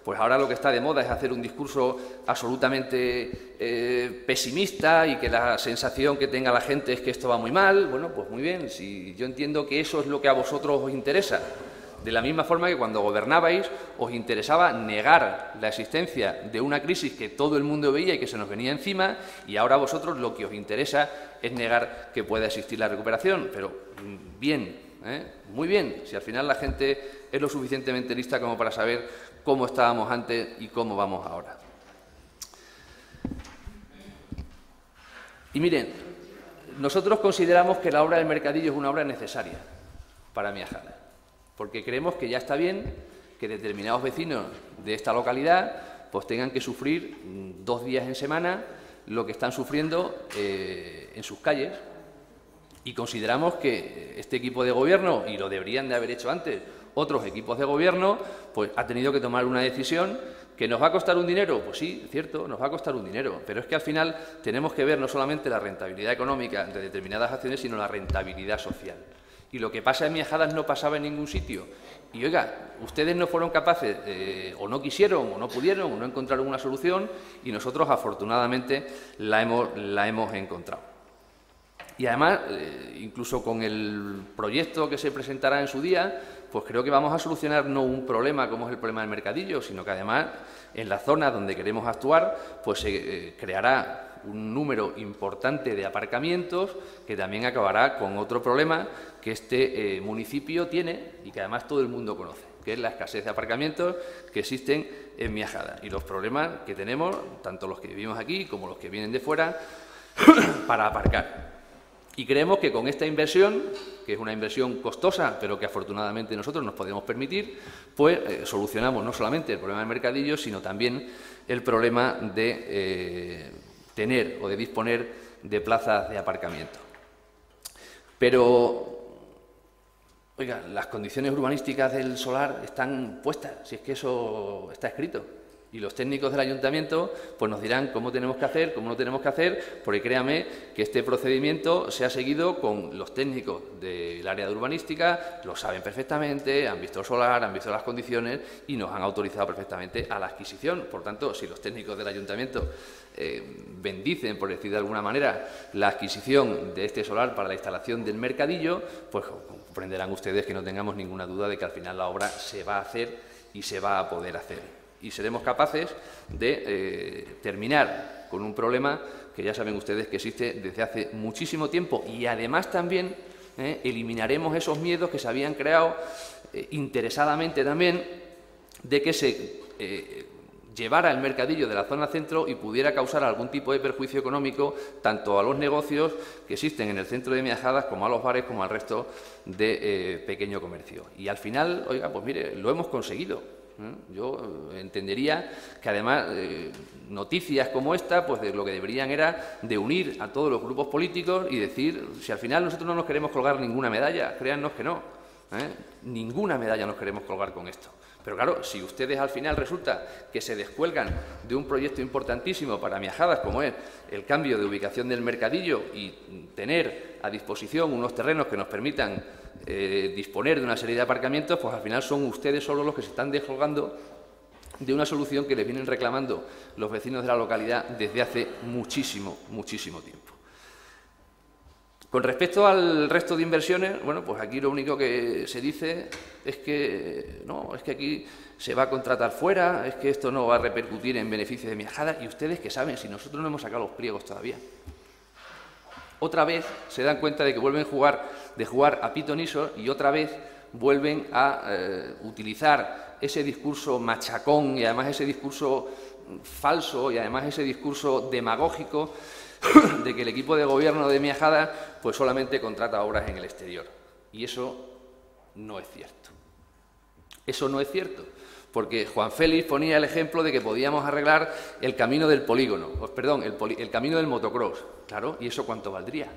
pues ahora lo que está de moda es hacer un discurso absolutamente pesimista y que la sensación que tenga la gente es que esto va muy mal, bueno, pues muy bien, si yo entiendo que eso es lo que a vosotros os interesa. De la misma forma que cuando gobernabais os interesaba negar la existencia de una crisis que todo el mundo veía y que se nos venía encima, y ahora a vosotros lo que os interesa es negar que pueda existir la recuperación. Pero bien, muy bien, si al final la gente es lo suficientemente lista como para saber cómo estábamos antes y cómo vamos ahora. Y miren, nosotros consideramos que la obra del Mercadillo es una obra necesaria para Miajadas, porque creemos que ya está bien que determinados vecinos de esta localidad pues tengan que sufrir 2 días en semana lo que están sufriendo en sus calles. Y consideramos que este equipo de gobierno, y lo deberían de haber hecho antes otros equipos de gobierno, pues ha tenido que tomar una decisión que nos va a costar un dinero. Pues sí, cierto, nos va a costar un dinero, pero es que al final tenemos que ver no solamente la rentabilidad económica de determinadas acciones, sino la rentabilidad social. Y lo que pasa en Miajadas no pasaba en ningún sitio. Y oiga, ustedes no fueron capaces, o no quisieron, o no pudieron, o no encontraron una solución, y nosotros afortunadamente la hemos encontrado. Y además, incluso con el proyecto que se presentará en su día, pues creo que vamos a solucionar no un problema como es el problema del Mercadillo, sino que además en la zona donde queremos actuar, pues se creará un número importante de aparcamientos que también acabará con otro problema que este municipio tiene y que además todo el mundo conoce, que es la escasez de aparcamientos que existen en Miajadas y los problemas que tenemos, tanto los que vivimos aquí como los que vienen de fuera, para aparcar. Y creemos que con esta inversión, que es una inversión costosa, pero que afortunadamente nosotros nos podemos permitir, pues solucionamos no solamente el problema del Mercadillo, sino también el problema de tener o de disponer de plazas de aparcamiento. Pero, oiga, las condiciones urbanísticas del solar están puestas, si es que eso está escrito. Y los técnicos del ayuntamiento pues nos dirán cómo tenemos que hacer, cómo no tenemos que hacer, porque créame que este procedimiento se ha seguido con los técnicos del área de urbanística, lo saben perfectamente, han visto el solar, han visto las condiciones y nos han autorizado perfectamente a la adquisición. Por tanto, si los técnicos del ayuntamiento bendicen, por decir de alguna manera, la adquisición de este solar para la instalación del Mercadillo, pues comprenderán ustedes que no tengamos ninguna duda de que al final la obra se va a hacer y se va a poder hacer. Y seremos capaces de terminar con un problema que ya saben ustedes que existe desde hace muchísimo tiempo y además también eliminaremos esos miedos que se habían creado interesadamente también de que se llevara el mercadillo de la zona centro y pudiera causar algún tipo de perjuicio económico tanto a los negocios que existen en el centro de Miajadas como a los bares como al resto de pequeño comercio. Y al final, oiga, pues mire, lo hemos conseguido. Yo entendería que además noticias como esta, pues lo que deberían era de unir a todos los grupos políticos y decir, si al final nosotros no nos queremos colgar ninguna medalla, créannos que no, ninguna medalla nos queremos colgar con esto. Pero claro, si ustedes al final resulta que se descuelgan de un proyecto importantísimo para Miajadas, como es el cambio de ubicación del mercadillo y tener a disposición unos terrenos que nos permitan disponer de una serie de aparcamientos, pues al final son ustedes solo los que se están descolgando de una solución que les vienen reclamando los vecinos de la localidad desde hace muchísimo tiempo. Con respecto al resto de inversiones, bueno, pues aquí lo único que se dice es que no, es que aquí se va a contratar fuera, es que esto no va a repercutir en beneficio de Miajadas, y ustedes que saben, si nosotros no hemos sacado los pliegos todavía. Otra vez se dan cuenta de que vuelven a jugar a pitoniso y otra vez vuelven a utilizar ese discurso machacón y además ese discurso falso y además ese discurso demagógico de que el equipo de gobierno de Miajadas pues solamente contrata obras en el exterior. Y eso no es cierto. Eso no es cierto, porque Juan Félix ponía el ejemplo de que podíamos arreglar el camino del polígono, el camino del motocross. Claro, ¿y eso cuánto valdría?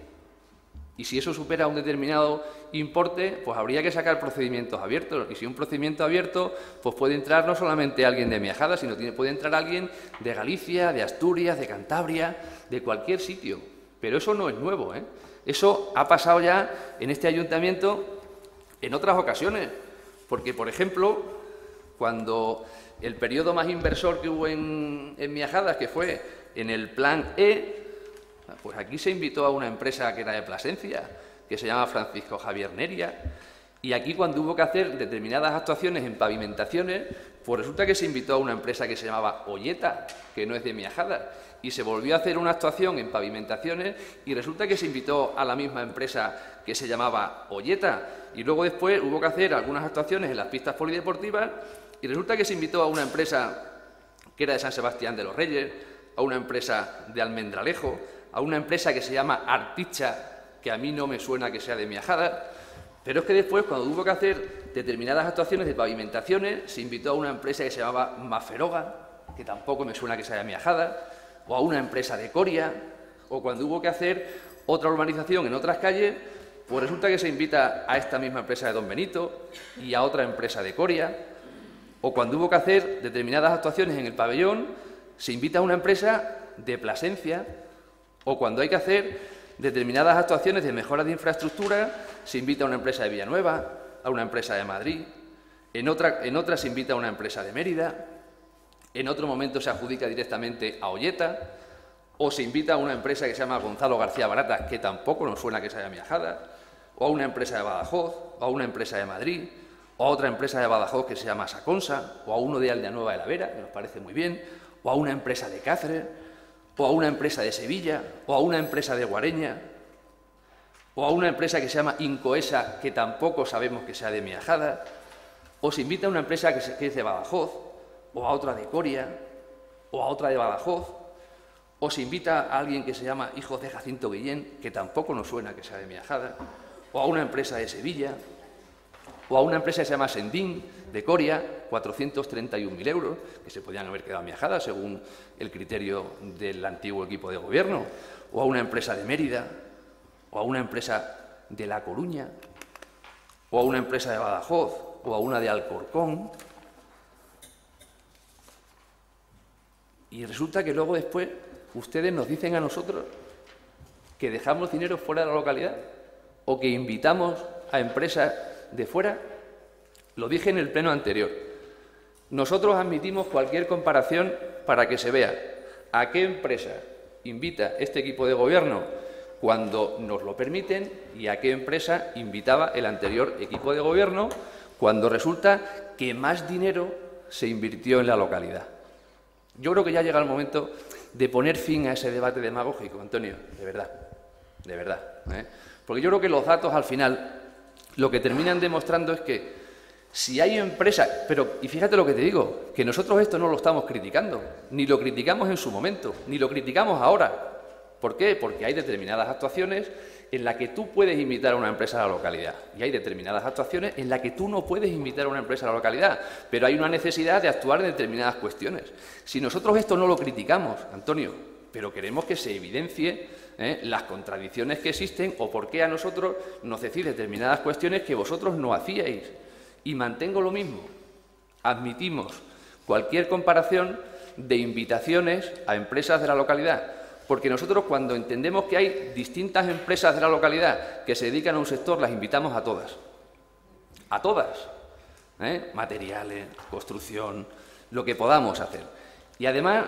Y si eso supera un determinado importe, pues habría que sacar procedimientos abiertos. Y si un procedimiento abierto, pues puede entrar no solamente alguien de Miajadas, sino puede entrar alguien de Galicia, de Asturias, de Cantabria, de cualquier sitio. Pero eso no es nuevo, ¿eh? Eso ha pasado ya en este ayuntamiento en otras ocasiones. Porque, por ejemplo, cuando el periodo más inversor que hubo en Miajadas, que fue en el Plan E, pues aquí se invitó a una empresa que era de Plasencia, que se llama Francisco Javier Neria, y aquí cuando hubo que hacer determinadas actuaciones en pavimentaciones, pues resulta que se invitó a una empresa que se llamaba Olleta, que no es de Miajadas, y se volvió a hacer una actuación en pavimentaciones y resulta que se invitó a la misma empresa que se llamaba Olleta, y luego después hubo que hacer algunas actuaciones en las pistas polideportivas y resulta que se invitó a una empresa que era de San Sebastián de los Reyes, a una empresa de Almendralejo, a una empresa que se llama Articha, que a mí no me suena que sea de Miajadas, pero es que después, cuando hubo que hacer determinadas actuaciones de pavimentaciones, se invitó a una empresa que se llamaba Maferoga, que tampoco me suena que sea de Miajadas, o a una empresa de Coria, o cuando hubo que hacer otra urbanización en otras calles, pues resulta que se invita a esta misma empresa de Don Benito y a otra empresa de Coria, o cuando hubo que hacer determinadas actuaciones en el pabellón, se invita a una empresa de Plasencia, o cuando hay que hacer determinadas actuaciones de mejora de infraestructura, se invita a una empresa de Villanueva, a una empresa de Madrid, en otra se invita a una empresa de Mérida, en otro momento se adjudica directamente a Olleta, o se invita a una empresa que se llama Gonzalo García Baratas, que tampoco nos suena que sea de Miajadas, o a una empresa de Badajoz, o a una empresa de Madrid, o a otra empresa de Badajoz que se llama Saconsa, o a uno de Aldeanueva de la Vera, que nos parece muy bien, o a una empresa de Cáceres, o a una empresa de Sevilla, o a una empresa de Guareña, o a una empresa que se llama Incoesa, que tampoco sabemos que sea de Miajadas, o se invita a una empresa que es de Badajoz, o a otra de Coria, o a otra de Badajoz, o se invita a alguien que se llama Hijos de Jacinto Guillén, que tampoco nos suena que sea de Miajadas, o a una empresa de Sevilla, o a una empresa que se llama Sendín, de Coria, 431.000 euros, que se podían haber quedado en Miajadas según el criterio del antiguo equipo de gobierno, o a una empresa de Mérida, o a una empresa de La Coruña, o a una empresa de Badajoz, o a una de Alcorcón. Y resulta que luego después ustedes nos dicen a nosotros que dejamos dinero fuera de la localidad o que invitamos a empresas de fuera. Lo dije en el pleno anterior. Nosotros admitimos cualquier comparación para que se vea a qué empresa invita este equipo de gobierno cuando nos lo permiten y a qué empresa invitaba el anterior equipo de gobierno cuando resulta que más dinero se invirtió en la localidad. Yo creo que ya llega el momento de poner fin a ese debate demagógico, Antonio, de verdad, ¿eh? Porque yo creo que los datos al final lo que terminan demostrando es que Si hay empresas, y fíjate lo que te digo, que nosotros esto no lo estamos criticando, ni lo criticamos en su momento, ni lo criticamos ahora. ¿Por qué? Porque hay determinadas actuaciones en las que tú puedes invitar a una empresa a la localidad y hay determinadas actuaciones en las que tú no puedes invitar a una empresa a la localidad, pero hay una necesidad de actuar en determinadas cuestiones. Si nosotros esto no lo criticamos, Antonio, pero queremos que se evidencie las contradicciones que existen o por qué a nosotros nos decís determinadas cuestiones que vosotros no hacíais. Y mantengo lo mismo, admitimos cualquier comparación de invitaciones a empresas de la localidad, porque nosotros cuando entendemos que hay distintas empresas de la localidad que se dedican a un sector, las invitamos a todas, materiales, construcción, lo que podamos hacer. Y además,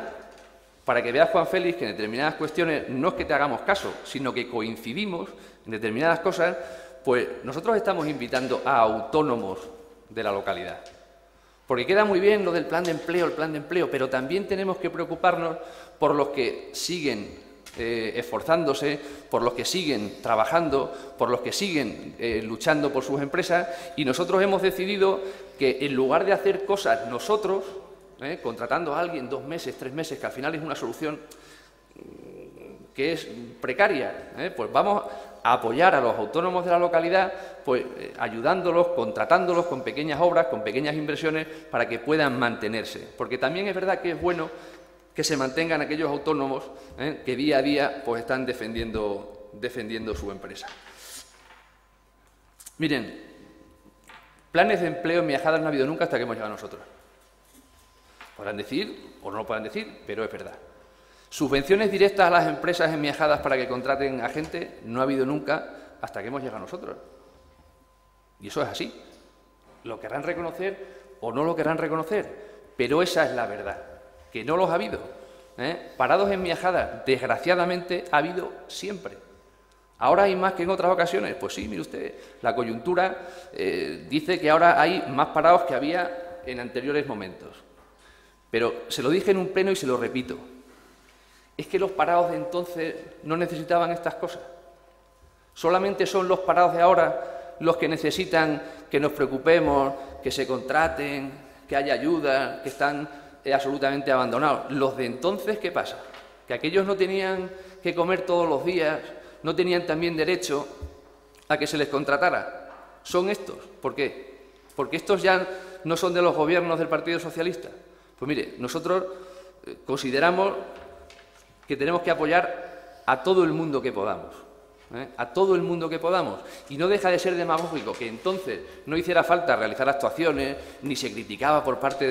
para que veas, Juan Félix, que en determinadas cuestiones no es que te hagamos caso, sino que coincidimos en determinadas cosas, pues nosotros estamos invitando a autónomos de la localidad. Porque queda muy bien lo del plan de empleo, pero también tenemos que preocuparnos por los que siguen esforzándose, por los que siguen trabajando, por los que siguen luchando por sus empresas, y nosotros hemos decidido que en lugar de hacer cosas nosotros, contratando a alguien 2 meses, 3 meses, que al final es una solución que es precaria, pues vamos a apoyar a los autónomos de la localidad, pues ayudándolos, contratándolos con pequeñas obras, con pequeñas inversiones, para que puedan mantenerse. Porque también es verdad que es bueno que se mantengan aquellos autónomos que día a día pues están defendiendo su empresa. Miren, planes de empleo en Miajadas no ha habido nunca hasta que hemos llegado nosotros. Podrán decir o no lo podrán decir, pero es verdad. Subvenciones directas a las empresas en Miajadas para que contraten a gente no ha habido nunca hasta que hemos llegado nosotros. Y eso es así. Lo querrán reconocer o no lo querrán reconocer, pero esa es la verdad, que no los ha habido. Parados en Miajadas, desgraciadamente, ha habido siempre. ¿Ahora hay más que en otras ocasiones? Pues sí, mire usted, la coyuntura dice que ahora hay más parados que había en anteriores momentos. Pero se lo dije en un pleno y se lo repito. Es que los parados de entonces no necesitaban estas cosas. Solamente son los parados de ahora los que necesitan que nos preocupemos, que se contraten, que haya ayuda, que están absolutamente abandonados. Los de entonces, ¿qué pasa? Que aquellos no tenían que comer todos los días, no tenían también derecho a que se les contratara. Son estos. ¿Por qué? Porque estos ya no son de los gobiernos del Partido Socialista. Pues mire, nosotros consideramos que tenemos que apoyar a todo el mundo que podamos, a todo el mundo que podamos. Y no deja de ser demagógico que entonces no hiciera falta realizar actuaciones, ni se criticaba por parte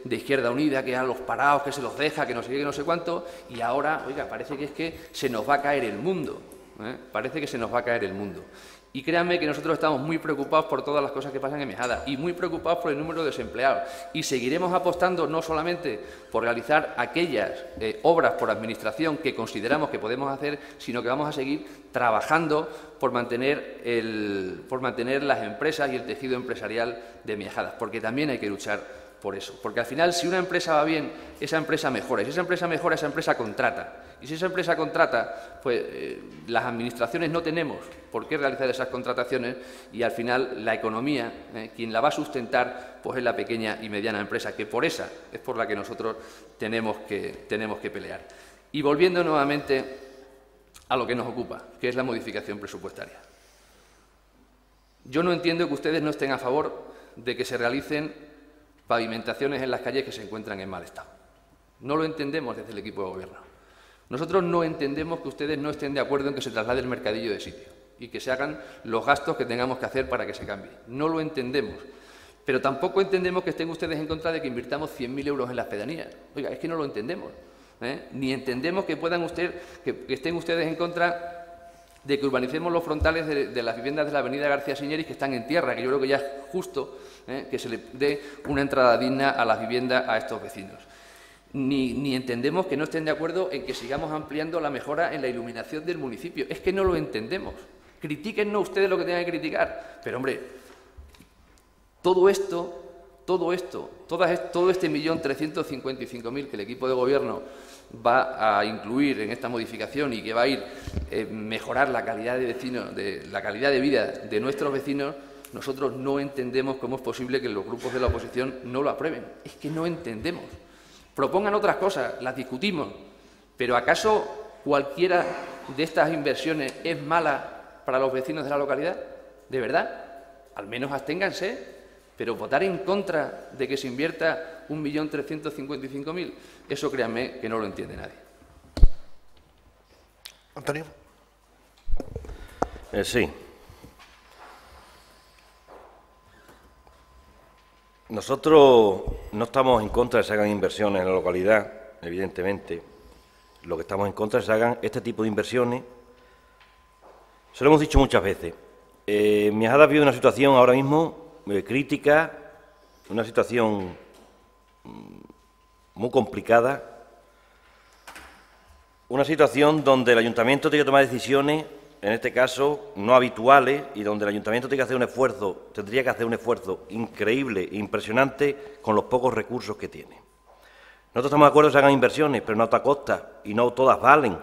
de Izquierda Unida que a los parados que se los deja, que no sé qué, que no sé cuánto, y ahora, oiga, parece que es que se nos va a caer el mundo, parece que se nos va a caer el mundo. Y créanme que nosotros estamos muy preocupados por todas las cosas que pasan en Miajadas y muy preocupados por el número de desempleados. Y seguiremos apostando no solamente por realizar aquellas obras por administración que consideramos que podemos hacer, sino que vamos a seguir trabajando por mantener las empresas y el tejido empresarial de Miajadas, porque también hay que luchar por eso. Porque al final, si una empresa va bien, esa empresa mejora. Y si esa empresa mejora, esa empresa contrata. Y si esa empresa contrata, pues las administraciones no tenemos por qué realizar esas contrataciones y al final la economía, quien la va a sustentar, pues es la pequeña y mediana empresa, que por esa es por la que nosotros tenemos que pelear. Y volviendo nuevamente a lo que nos ocupa, que es la modificación presupuestaria. Yo no entiendo que ustedes no estén a favor de que se realicen pavimentaciones en las calles que se encuentran en mal estado. No lo entendemos desde el equipo de gobierno. Nosotros no entendemos que ustedes no estén de acuerdo en que se traslade el mercadillo de sitio y que se hagan los gastos que tengamos que hacer para que se cambie. No lo entendemos. Pero tampoco entendemos que estén ustedes en contra de que invirtamos 100.000 euros en las pedanías. Oiga, es que no lo entendemos. Ni entendemos que estén ustedes en contra de que urbanicemos los frontales de las viviendas de la avenida García Siñeris que están en tierra, que yo creo que ya es justo que se le dé una entrada digna a las viviendas a estos vecinos. Ni entendemos que no estén de acuerdo en que sigamos ampliando la mejora en la iluminación del municipio. Es que no lo entendemos. Critíquennos ustedes lo que tengan que criticar. Pero, hombre, todo este 1.355.000 que el equipo de gobierno va a incluir en esta modificación y que va a ir mejorar la calidad de vida de nuestros vecinos, nosotros no entendemos cómo es posible que los grupos de la oposición no lo aprueben. Es que no entendemos. Propongan otras cosas, las discutimos, pero ¿acaso cualquiera de estas inversiones es mala para los vecinos de la localidad? ¿De verdad? Al menos absténganse, pero votar en contra de que se invierta 1.355.000, eso créanme que no lo entiende nadie. Antonio. Sí. Nosotros no estamos en contra de que se hagan inversiones en la localidad, evidentemente. Lo que estamos en contra es que se hagan este tipo de inversiones. Se lo hemos dicho muchas veces. Miajadas vive una situación ahora mismo crítica, una situación muy complicada, una situación donde el Ayuntamiento tiene que tomar decisiones, en este caso, no habituales, y donde el Ayuntamiento tiene que hacer un esfuerzo, tendría que hacer un esfuerzo increíble e impresionante con los pocos recursos que tiene. Nosotros estamos de acuerdo en que se hagan inversiones, pero no a toda costa, y no todas valen.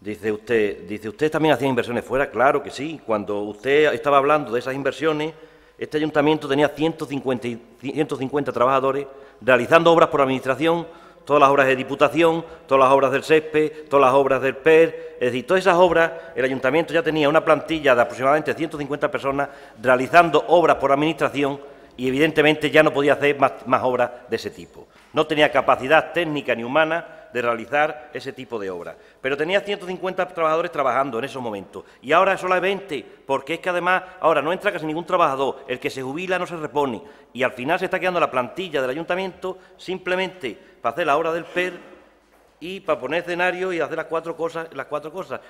Dice usted también hacía inversiones fuera, claro que sí. Cuando usted estaba hablando de esas inversiones, este ayuntamiento tenía 150 trabajadores realizando obras por administración, todas las obras de Diputación, todas las obras del SESPE, todas las obras del PER, es decir, todas esas obras, el ayuntamiento ya tenía una plantilla de aproximadamente 150 personas realizando obras por administración y evidentemente ya no podía hacer más obras de ese tipo. No tenía capacidad técnica ni humana de realizar ese tipo de obras. Pero tenía 150 trabajadores trabajando en esos momentos. Y ahora solo hay 20, porque es que además ahora no entra casi ningún trabajador, el que se jubila no se repone. Y al final se está quedando la plantilla del ayuntamiento simplemente para hacer la obra del PER y para poner escenario y hacer las cuatro cosas.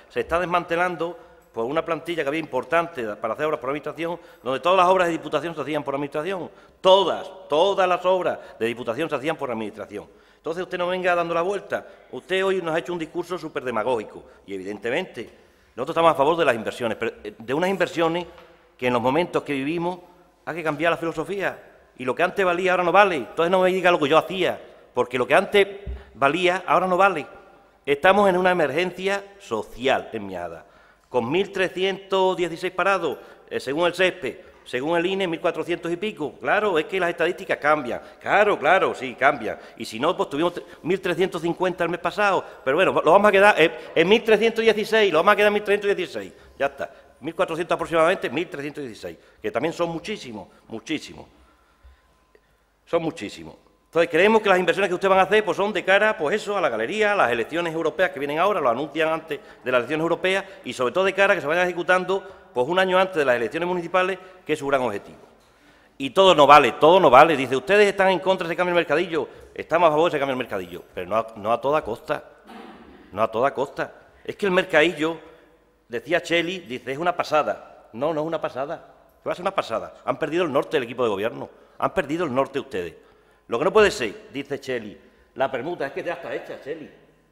Se está desmantelando por una plantilla que había importante para hacer obras por administración, donde todas las obras de Diputación se hacían por administración. Todas las obras de Diputación se hacían por administración. Entonces usted no venga dando la vuelta. Usted hoy nos ha hecho un discurso súper demagógico y evidentemente nosotros estamos a favor de las inversiones, pero de unas inversiones que en los momentos que vivimos hay que cambiar la filosofía y lo que antes valía ahora no vale. Entonces no me diga lo que yo hacía, porque lo que antes valía ahora no vale. Estamos en una emergencia social en Miajadas, con 1.316 parados, según el SESPE. Según el INE, 1.400 y pico. Claro, es que las estadísticas cambian. Claro, sí, cambian. Y si no, pues tuvimos 1.350 el mes pasado. Pero bueno, lo vamos a quedar en 1.316, lo vamos a quedar en 1.316. Ya está. 1.400 aproximadamente, 1.316. Que también son muchísimos. Son muchísimos. Entonces, creemos que las inversiones que ustedes van a hacer pues son de cara, pues eso, a la galería, a las elecciones europeas que vienen ahora, lo anuncian antes de las elecciones europeas, y sobre todo de cara a que se vayan ejecutando pues un año antes de las elecciones municipales, que es su gran objetivo. Y todo no vale. Dice, ustedes están en contra de ese cambio del mercadillo, estamos a favor de ese cambio del mercadillo, pero no a toda costa. Es que el mercadillo, decía Cheli, dice, es una pasada. No es una pasada. Va a ser una pasada. Han perdido el norte del equipo de gobierno. Han perdido el norte ustedes. Lo que no puede ser, dice Cheli, la permuta, es que ya está hecha, Cheli,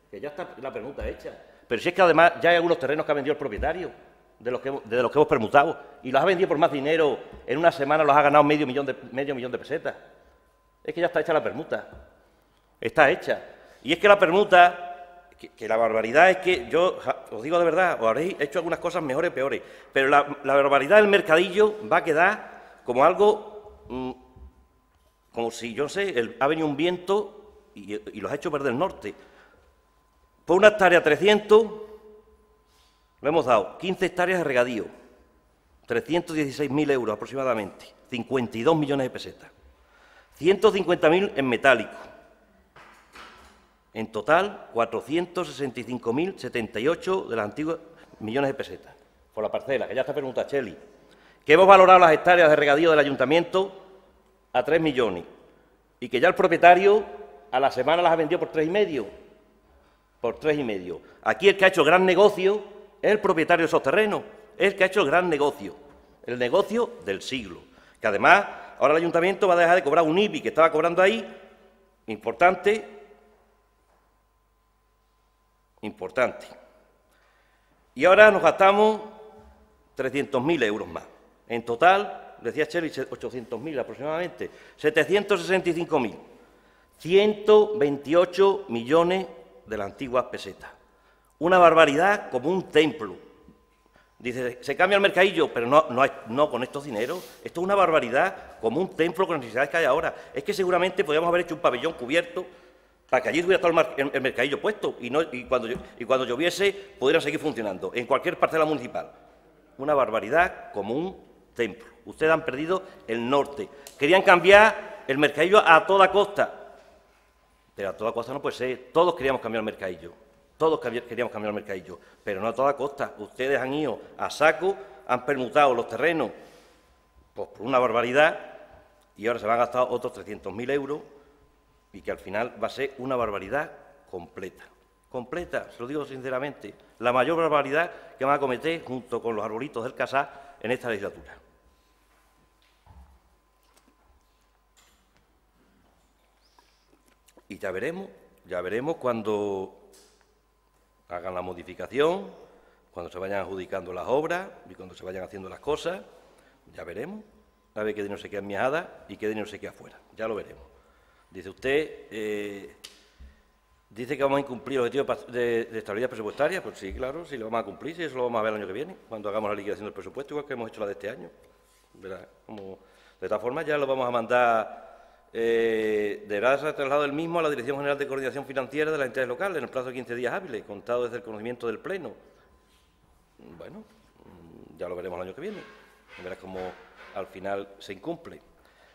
que ya está la permuta hecha. Pero si es que además ya hay algunos terrenos que ha vendido el propietario de los que hemos permutado y los ha vendido por más dinero, en una semana los ha ganado medio millón de pesetas. Es que ya está hecha la permuta, está hecha. Y es que la permuta, que la barbaridad es que, yo os digo de verdad, os habréis hecho algunas cosas mejores o peores, pero la barbaridad del mercadillo va a quedar como algo... como si, yo sé, ha venido un viento y los ha hecho perder el norte. Por una hectárea 300, le hemos dado 15 hectáreas de regadío, 316.000 euros aproximadamente, 52 millones de pesetas, 150.000 en metálico, en total 465.078 de las antiguas millones de pesetas, por la parcela, que ya está pregunta Cheli, que hemos valorado las hectáreas de regadío del ayuntamiento a 3 millones, y que ya el propietario a la semana las ha vendido por 3,5. Por 3,5. Aquí el que ha hecho el gran negocio es el propietario de esos terrenos, es el que ha hecho el gran negocio, el negocio del siglo. Que además, ahora el ayuntamiento va a dejar de cobrar un IBI que estaba cobrando ahí, importante. Y ahora nos gastamos 300.000 euros más. En total, decía Cheli, 800.000 aproximadamente, 765.000, 128 millones de las antiguas pesetas. Una barbaridad como un templo. Dice, se cambia el mercadillo, pero no con estos dineros. Esto es una barbaridad, como un templo con las necesidades que hay ahora. Es que seguramente podríamos haber hecho un pabellón cubierto para que allí hubiera estado el mercadillo puesto y cuando lloviese pudieran seguir funcionando en cualquier parcela municipal. Una barbaridad como un templo. Ustedes han perdido el norte. Querían cambiar el mercadillo a toda costa, pero a toda costa no puede ser. Todos queríamos cambiar el mercadillo. Todos queríamos cambiar el mercadillo, pero no a toda costa. Ustedes han ido a saco, han permutado los terrenos pues, por una barbaridad y ahora se van a gastar otros 300.000 euros y que al final va a ser una barbaridad completa. Completa, se lo digo sinceramente, la mayor barbaridad que van a cometer junto con los arbolitos del Casá en esta legislatura. Y ya veremos cuando hagan la modificación, cuando se vayan adjudicando las obras y cuando se vayan haciendo las cosas, ya veremos, a ver qué dinero se queda en Miajada y qué dinero se queda afuera, ya lo veremos. Dice usted, dice que vamos a incumplir los objetivos de estabilidad presupuestaria, pues sí, claro, sí lo vamos a cumplir, sí, eso lo vamos a ver el año que viene, cuando hagamos la liquidación del presupuesto, igual que hemos hecho la de este año. ¿Verdad? De esta forma ya lo vamos a mandar. Deberá ser trasladado el mismo a la Dirección General de Coordinación Financiera de las entidades locales en el plazo de 15 días hábiles, contado desde el conocimiento del Pleno. Bueno, ya lo veremos el año que viene. Verás cómo al final se incumple.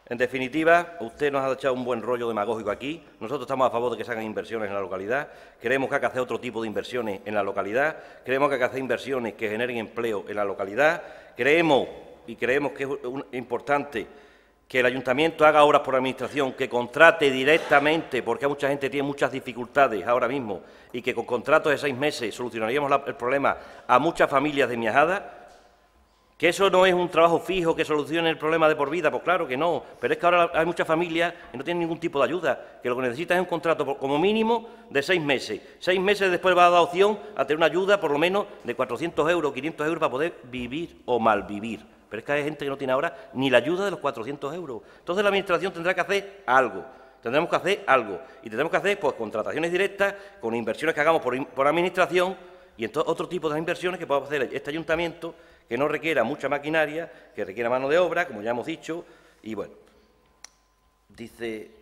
En definitiva, usted nos ha echado un buen rollo demagógico aquí. Nosotros estamos a favor de que se hagan inversiones en la localidad. Creemos que hay que hacer otro tipo de inversiones en la localidad. Creemos que hay que hacer inversiones que generen empleo en la localidad. Creemos que es importante que el ayuntamiento haga obras por administración, que contrate directamente, porque mucha gente tiene muchas dificultades ahora mismo, y que con contratos de 6 meses solucionaríamos el problema a muchas familias de Miajada, que eso no es un trabajo fijo que solucione el problema de por vida, pues claro que no, pero es que ahora hay muchas familias que no tienen ningún tipo de ayuda, que lo que necesitan es un contrato como mínimo de 6 meses. 6 meses después va a dar opción a tener una ayuda por lo menos de 400 euros, 500 euros para poder vivir o malvivir. Pero es que hay gente que no tiene ahora ni la ayuda de los 400 euros. Entonces la Administración tendrá que hacer algo. Tendremos que hacer algo. Y tendremos que hacer pues, contrataciones directas con inversiones que hagamos por Administración y entonces otro tipo de inversiones que pueda hacer este Ayuntamiento que no requiera mucha maquinaria, que requiera mano de obra, como ya hemos dicho. Y bueno, dice,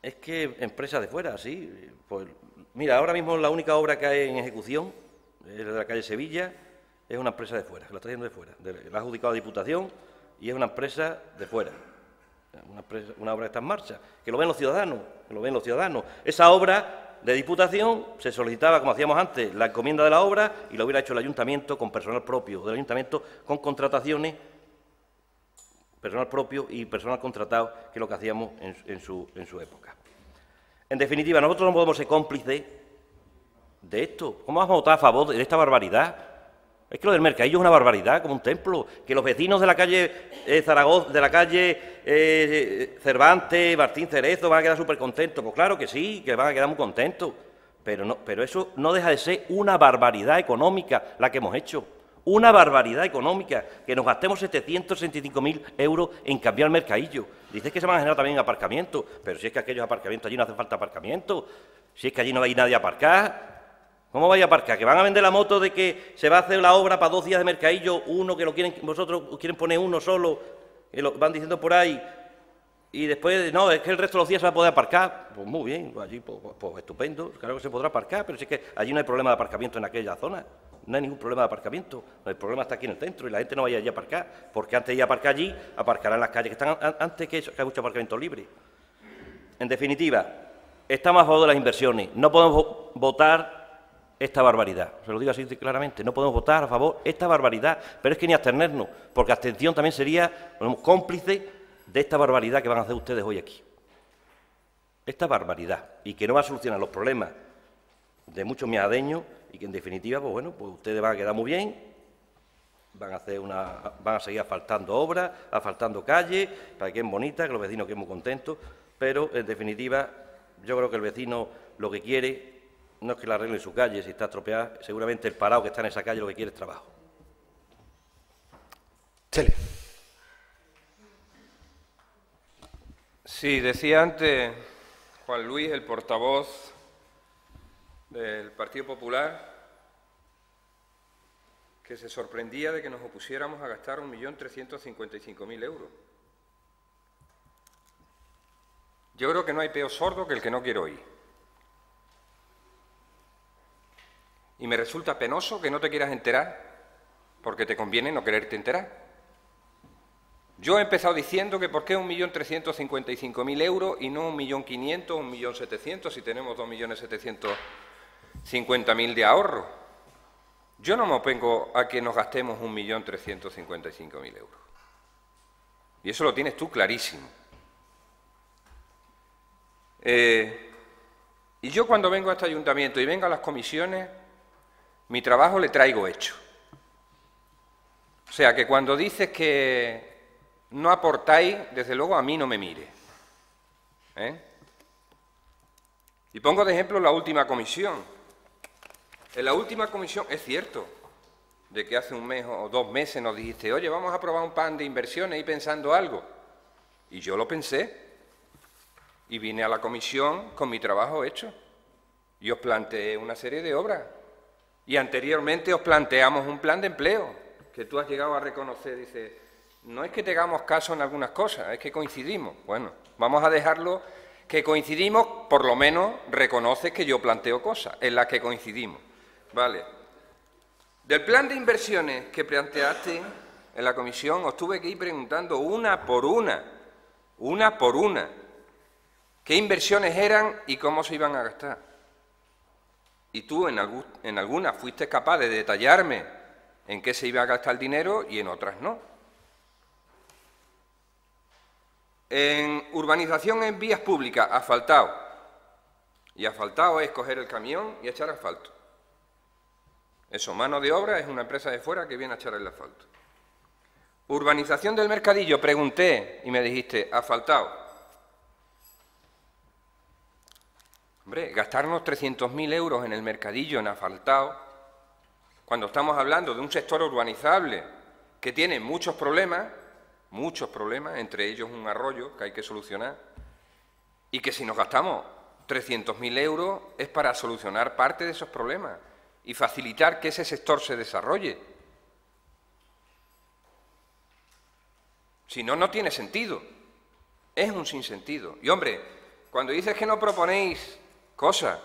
es que empresas de fuera, sí. Pues mira, ahora mismo la única obra que hay en ejecución es de la calle Sevilla. Es una empresa de fuera, que la está haciendo de fuera. La ha adjudicado la Diputación y es una empresa de fuera. Una obra que está en marcha, que lo ven los ciudadanos, Esa obra de Diputación se solicitaba, como hacíamos antes, la encomienda de la obra y lo hubiera hecho el Ayuntamiento con personal propio del Ayuntamiento, con contrataciones, personal propio y personal contratado, que es lo que hacíamos en su época. En definitiva, nosotros no podemos ser cómplices de esto. ¿Cómo vamos a votar a favor de esta barbaridad? Es que lo del mercadillo es una barbaridad, como un templo. Que los vecinos de la calle Zaragoza, de la calle Cervantes, Martín Cerezo, van a quedar súper contentos. Pues claro que sí, que van a quedar muy contentos. Pero eso no deja de ser una barbaridad económica la que hemos hecho. Una barbaridad económica, que nos gastemos 765.000 euros en cambiar el mercadillo. Dices que se van a generar también aparcamientos, pero si es que aquellos aparcamientos allí no hace falta aparcamiento. Si es que allí no hay nadie a aparcar. ¿Cómo vais a aparcar? ¿Que van a vender la moto de que se va a hacer la obra para 2 días de mercadillo, uno que lo quieren, vosotros quieren poner uno solo, que lo van diciendo por ahí, y después, no, es que el resto de los días se va a poder aparcar? Pues muy bien, pues allí, pues estupendo, claro que se podrá aparcar, pero si es que allí no hay problema de aparcamiento en aquella zona, no hay ningún problema de aparcamiento, el problema está aquí en el centro y la gente no vaya allí a aparcar, porque antes de ir a aparcar allí, aparcarán en las calles que están antes que hay mucho aparcamiento libre. En definitiva, estamos a favor de las inversiones, no podemos votar esta barbaridad, se lo digo así claramente, no podemos votar a favor esta barbaridad, pero es que ni abstenernos, porque abstención también sería cómplice de esta barbaridad que van a hacer ustedes hoy aquí. Esta barbaridad, y que no va a solucionar los problemas de muchos miajadeños y que en definitiva, pues bueno, pues ustedes van a quedar muy bien, van a seguir asfaltando obras, asfaltando calles, para que queden bonitas, que los vecinos queden muy contentos, pero en definitiva yo creo que el vecino lo que quiere no es que le arregle su calle, si está estropeada, seguramente el parado que está en esa calle lo que quiere es trabajo. Chele. Sí, decía antes Juan Luis, el portavoz del Partido Popular, que se sorprendía de que nos opusiéramos a gastar 1.355.000 euros. Yo creo que no hay peor sordo que el que no quiere oír. Y me resulta penoso que no te quieras enterar, porque te conviene no quererte enterar. Yo he empezado diciendo que por qué 1.355.000 euros y no 1.500.000, 1.700.000, si tenemos 2.750.000 de ahorro. Yo no me opongo a que nos gastemos 1.355.000 euros. Y eso lo tienes tú clarísimo. Y yo cuando vengo a este ayuntamiento y vengo a las comisiones, mi trabajo le traigo hecho. O sea, que cuando dices que no aportáis, desde luego a mí no me mire. Y pongo de ejemplo la última comisión. En la última comisión, es cierto, de que hace un mes o 2 meses nos dijiste, oye, vamos a aprobar un plan de inversiones y pensando algo. Y yo lo pensé. Y vine a la comisión con mi trabajo hecho. Y os planteé una serie de obras. Y anteriormente os planteamos un plan de empleo, que tú has llegado a reconocer. Dice, no es que tengamos caso en algunas cosas, es que coincidimos. Bueno, vamos a dejarlo que coincidimos, por lo menos reconoces que yo planteo cosas en las que coincidimos. Vale. Del plan de inversiones que planteaste en la comisión, os tuve que ir preguntando una por una, qué inversiones eran y cómo se iban a gastar. Y tú en algunas fuiste capaz de detallarme en qué se iba a gastar el dinero y en otras no. En urbanización en vías públicas, asfaltado. Y asfaltado es coger el camión y echar asfalto. Eso, mano de obra, es una empresa de fuera que viene a echar el asfalto. Urbanización del Mercadillo, pregunté y me dijiste, asfaltado. Hombre, gastarnos 300.000 euros en el Mercadillo, en asfaltado, cuando estamos hablando de un sector urbanizable que tiene muchos problemas, entre ellos un arroyo que hay que solucionar, y que si nos gastamos 300.000 euros es para solucionar parte de esos problemas y facilitar que ese sector se desarrolle. Si no, no tiene sentido. Es un sinsentido. Y, hombre, cuando dices que no proponéis cosas,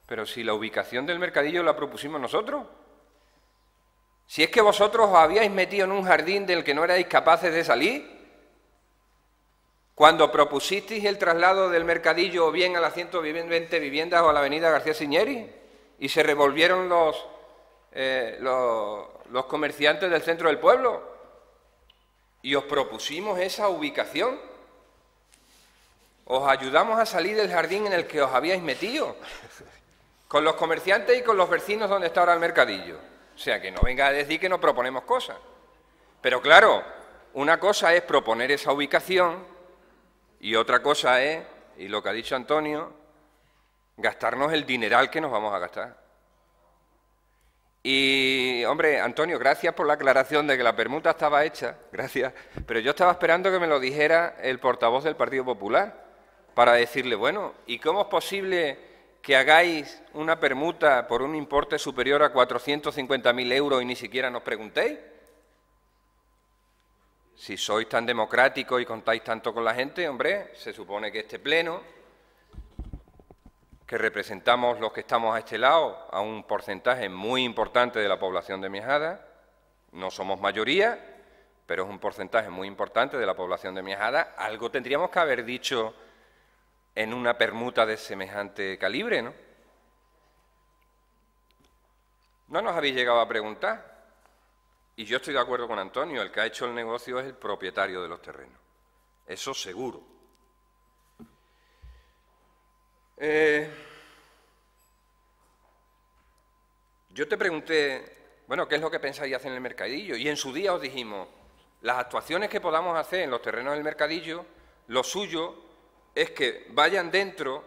pero si la ubicación del Mercadillo la propusimos nosotros, si es que vosotros os habíais metido en un jardín del que no erais capaces de salir, cuando propusisteis el traslado del Mercadillo o bien a las 120 viviendas o a la avenida García Siñeri, y se revolvieron los comerciantes del centro del pueblo, y os propusimos esa ubicación, os ayudamos a salir del jardín en el que os habíais metido, con los comerciantes y con los vecinos donde está ahora el Mercadillo. O sea, que no venga a decir que no proponemos cosas. Pero claro, una cosa es proponer esa ubicación y otra cosa es, y lo que ha dicho Antonio, gastarnos el dineral que nos vamos a gastar. Y, hombre, Antonio, gracias por la aclaración de que la permuta estaba hecha, gracias, pero yo estaba esperando que me lo dijera el portavoz del Partido Popular, para decirle, bueno, ¿y cómo es posible que hagáis una permuta por un importe superior a 450.000 euros y ni siquiera nos preguntéis? Si sois tan democráticos y contáis tanto con la gente, hombre, se supone que este pleno, que representamos los que estamos a este lado, a un porcentaje muy importante de la población de Miajadas, no somos mayoría, pero es un porcentaje muy importante de la población de Miajadas, algo tendríamos que haber dicho en una permuta de semejante calibre, ¿no? No nos habéis llegado a preguntar. Y yo estoy de acuerdo con Antonio, el que ha hecho el negocio es el propietario de los terrenos. Eso seguro. Yo te pregunté, bueno, ¿qué es lo que pensáis hacer en el Mercadillo? Y en su día os dijimos, las actuaciones que podamos hacer en los terrenos del Mercadillo, lo suyo es que vayan dentro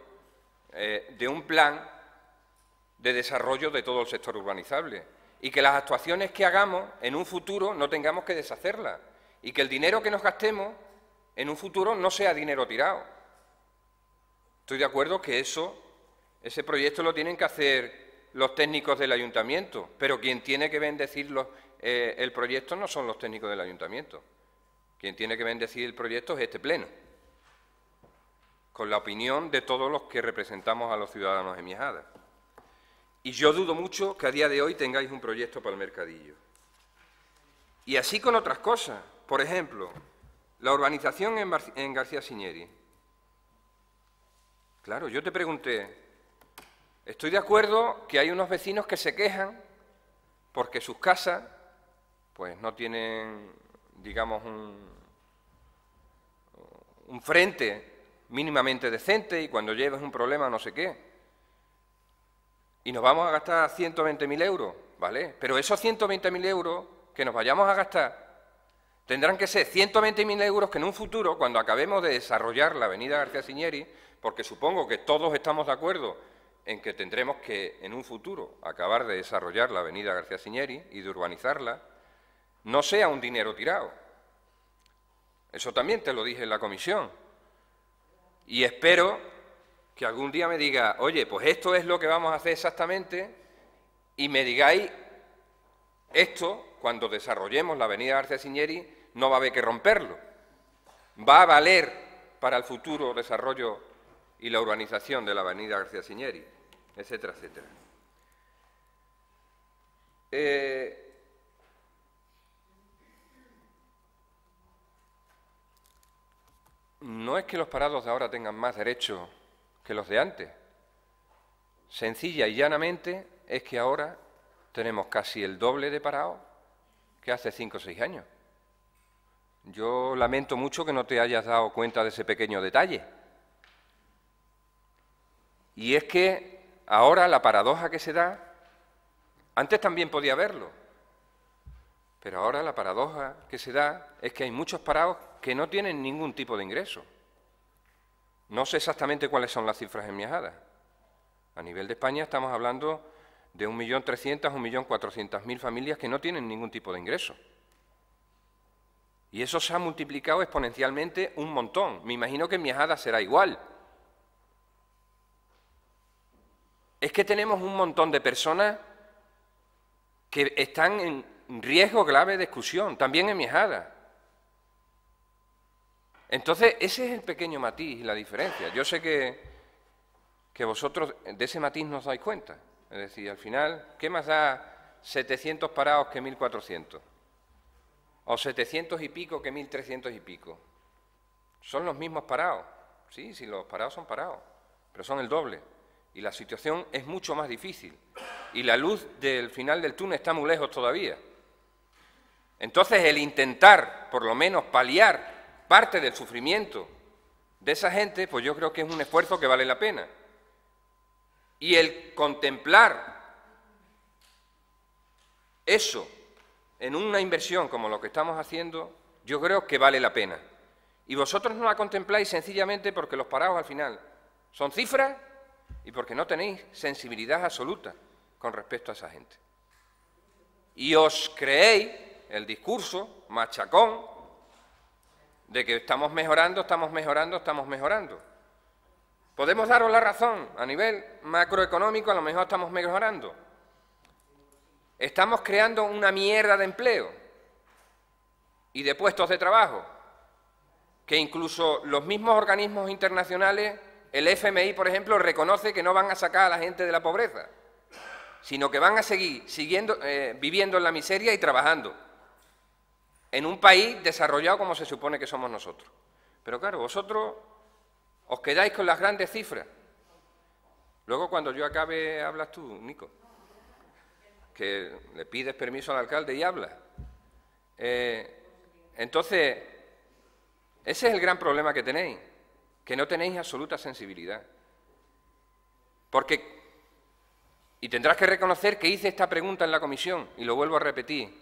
de un plan de desarrollo de todo el sector urbanizable y que las actuaciones que hagamos en un futuro no tengamos que deshacerlas y que el dinero que nos gastemos en un futuro no sea dinero tirado. Estoy de acuerdo que ese proyecto lo tienen que hacer los técnicos del ayuntamiento, pero quien tiene que bendecir el proyecto no son los técnicos del ayuntamiento. Quien tiene que bendecir el proyecto es este pleno, con la opinión de todos los que representamos a los ciudadanos de Miajadas. Y yo dudo mucho que a día de hoy tengáis un proyecto para el mercadillo. Y así con otras cosas. Por ejemplo, la urbanización en García Siñeri. Claro, yo te pregunté, estoy de acuerdo que hay unos vecinos que se quejan porque sus casas pues no tienen, digamos, un frente mínimamente decente y cuando lleves un problema no sé qué. Y nos vamos a gastar 120.000 euros, ¿vale? Pero esos 120.000 euros que nos vayamos a gastar tendrán que ser 120.000 euros que en un futuro, cuando acabemos de desarrollar la avenida García Siñeri, porque supongo que todos estamos de acuerdo en que tendremos que, en un futuro, acabar de desarrollar la avenida García Siñeri y de urbanizarla, no sea un dinero tirado. Eso también te lo dije en la comisión. Y espero que algún día me diga, oye, pues esto es lo que vamos a hacer exactamente, y me digáis, esto, cuando desarrollemos la avenida García Siñeri, no va a haber que romperlo. Va a valer para el futuro desarrollo y la urbanización de la avenida García Siñeri, etcétera, etcétera. No es que los parados de ahora tengan más derechos que los de antes. Sencilla y llanamente es que ahora tenemos casi el doble de parados que hace 5 o 6 años. Yo lamento mucho que no te hayas dado cuenta de ese pequeño detalle. Y es que ahora la paradoja que se da, antes también podía verlo, pero ahora la paradoja que se da es que hay muchos parados que no tienen ningún tipo de ingreso. No sé exactamente cuáles son las cifras en Miajadas. A nivel de España estamos hablando de 1.300.000 o 1.400.000 familias que no tienen ningún tipo de ingreso. Y eso se ha multiplicado exponencialmente un montón. Me imagino que en Miajadas será igual. Es que tenemos un montón de personas que están en riesgo grave de exclusión, también en Miajadas. Entonces, ese es el pequeño matiz y la diferencia. Yo sé que vosotros de ese matiz no os dais cuenta. Es decir, al final, ¿qué más da 700 parados que 1.400? O 700 y pico que 1.300 y pico. Son los mismos parados. Sí, los parados son parados, pero son el doble. Y la situación es mucho más difícil. Y la luz del final del túnel está muy lejos todavía. Entonces, el intentar, por lo menos, paliar parte del sufrimiento de esa gente, pues yo creo que es un esfuerzo que vale la pena. Y el contemplar eso en una inversión como lo que estamos haciendo, yo creo que vale la pena. Y vosotros no la contempláis sencillamente porque los parados al final son cifras y porque no tenéis sensibilidad absoluta con respecto a esa gente. Y os creéis el discurso machacón de que estamos mejorando, estamos mejorando, estamos mejorando. Podemos daros la razón, a nivel macroeconómico a lo mejor estamos mejorando. Estamos creando una mierda de empleo y de puestos de trabajo, que incluso los mismos organismos internacionales, el FMI, por ejemplo, reconoce que no van a sacar a la gente de la pobreza, sino que van a seguir viviendo en la miseria y trabajando en un país desarrollado como se supone que somos nosotros. Pero claro, vosotros os quedáis con las grandes cifras. Luego, cuando yo acabe, hablas tú, Nico, que le pides permiso al alcalde y hablas. Entonces, ese es el gran problema que tenéis, que no tenéis absoluta sensibilidad. Porque, y tendrás que reconocer que hice esta pregunta en la comisión, y lo vuelvo a repetir,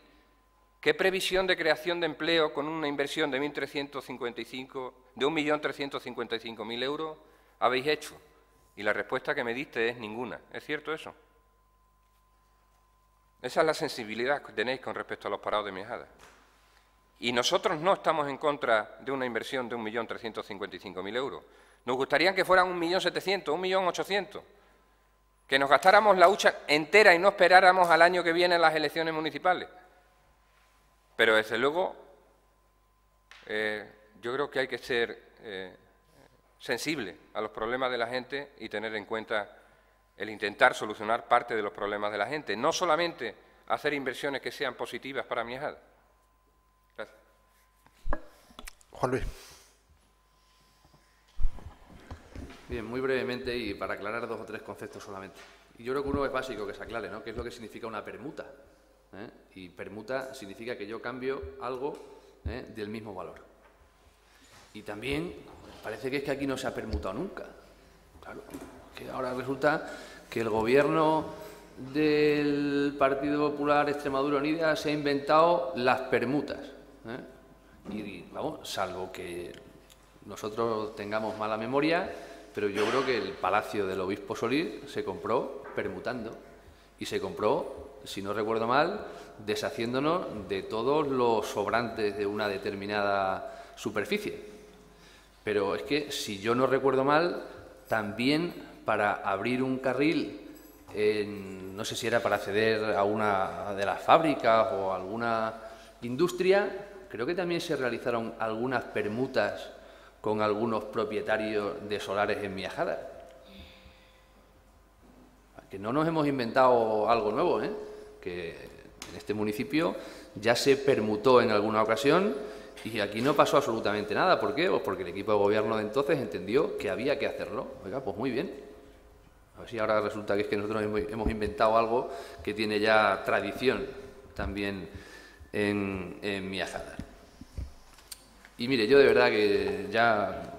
¿qué previsión de creación de empleo con una inversión de 1.355.000 euros habéis hecho? Y la respuesta que me diste es ninguna. ¿Es cierto eso? Esa es la sensibilidad que tenéis con respecto a los parados de Miajadas. Y nosotros no estamos en contra de una inversión de 1.355.000 euros. Nos gustaría que fueran 1.700.000, 1.800.000, que nos gastáramos la hucha entera y no esperáramos al año que viene las elecciones municipales. Pero, desde luego, yo creo que hay que ser sensible a los problemas de la gente y tener en cuenta el intentar solucionar parte de los problemas de la gente, no solamente hacer inversiones que sean positivas para Miajada. Gracias. Juan Luis. Bien, muy brevemente y para aclarar 2 o 3 conceptos solamente. Y yo creo que uno es básico que se aclare, ¿no? ¿Qué es lo que significa una permuta? Y permuta significa que yo cambio algo del mismo valor. Y también parece que es que aquí no se ha permutado nunca. Claro, que ahora resulta que el Gobierno del Partido Popular Extremadura Unida se ha inventado las permutas. Y vamos, salvo que nosotros tengamos mala memoria, pero yo creo que el Palacio del Obispo Solís se compró permutando y se compró, si no recuerdo mal, deshaciéndonos de todos los sobrantes de una determinada superficie. Pero es que, si yo no recuerdo mal, también para abrir un carril, no sé si era para acceder a una de las fábricas o a alguna industria, creo que también se realizaron algunas permutas con algunos propietarios de solares en Miajada. Que no nos hemos inventado algo nuevo, que en este municipio ya se permutó en alguna ocasión y aquí no pasó absolutamente nada. ¿Por qué? Pues porque el equipo de gobierno de entonces entendió que había que hacerlo. Oiga, pues muy bien. A ver si ahora resulta que es que nosotros hemos inventado algo que tiene ya tradición también en Miajada. Y mire, yo de verdad que ya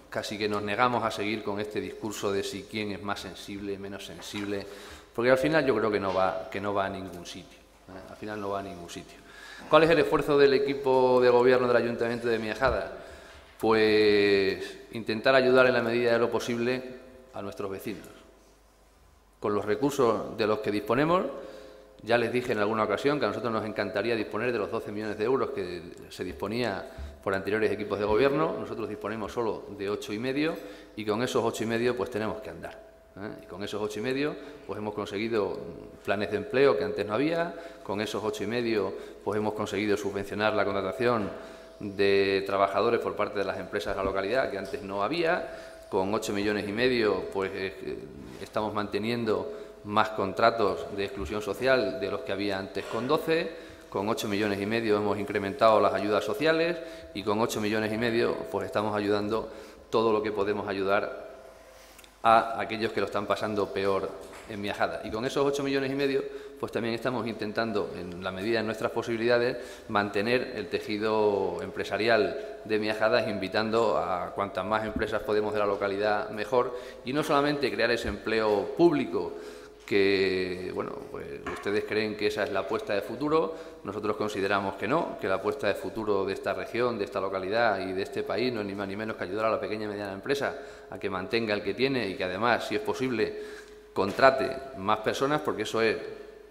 casi que nos negamos a seguir con este discurso de si quién es más sensible, menos sensible, porque al final yo creo que no va a ningún sitio. Al final no va a ningún sitio. ¿Cuál es el esfuerzo del equipo de gobierno del Ayuntamiento de Miajada? Pues intentar ayudar en la medida de lo posible a nuestros vecinos. Con los recursos de los que disponemos, ya les dije en alguna ocasión que a nosotros nos encantaría disponer de los 12 millones de euros que se disponía por anteriores equipos de gobierno. Nosotros disponemos solo de 8,5 y con esos 8,5 pues tenemos que andar. Y con esos 8,5 pues hemos conseguido planes de empleo que antes no había, con esos 8,5 pues hemos conseguido subvencionar la contratación de trabajadores por parte de las empresas de la localidad que antes no había, con 8,5 millones pues estamos manteniendo más contratos de exclusión social de los que había antes con 12, con 8,5 millones hemos incrementado las ayudas sociales y con 8,5 millones pues estamos ayudando todo lo que podemos ayudar a aquellos que lo están pasando peor en Miajada. Y con esos 8,5 millones pues también estamos intentando, en la medida de nuestras posibilidades, mantener el tejido empresarial de Miajada, invitando a cuantas más empresas podemos de la localidad mejor, y no solamente crear ese empleo público que, bueno, pues ustedes creen que esa es la apuesta de futuro. Nosotros consideramos que no, que la apuesta de futuro de esta región, de esta localidad y de este país no es ni más ni menos que ayudar a la pequeña y mediana empresa a que mantenga el que tiene y que además, si es posible, contrate más personas, porque eso es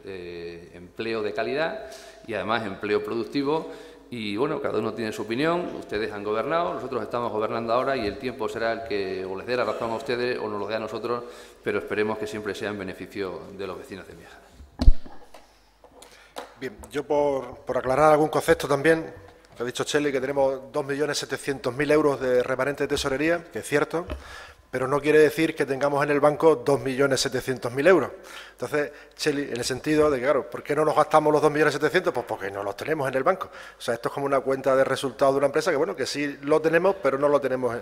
empleo de calidad y además empleo productivo. Y bueno, cada uno tiene su opinión, ustedes han gobernado, nosotros estamos gobernando ahora y el tiempo será el que o les dé la razón a ustedes o nos lo dé a nosotros, pero esperemos que siempre sea en beneficio de los vecinos de Miajada. Bien, yo por aclarar algún concepto también, que ha dicho Cheli que tenemos 2.700.000 euros de remanente de tesorería, que es cierto, pero no quiere decir que tengamos en el banco 2.700.000 euros. Entonces, Cheli, en el sentido de que, claro, ¿por qué no nos gastamos los 2.700.000? Pues porque no los tenemos en el banco. O sea, esto es como una cuenta de resultados de una empresa que, bueno, que sí lo tenemos, pero no lo tenemos.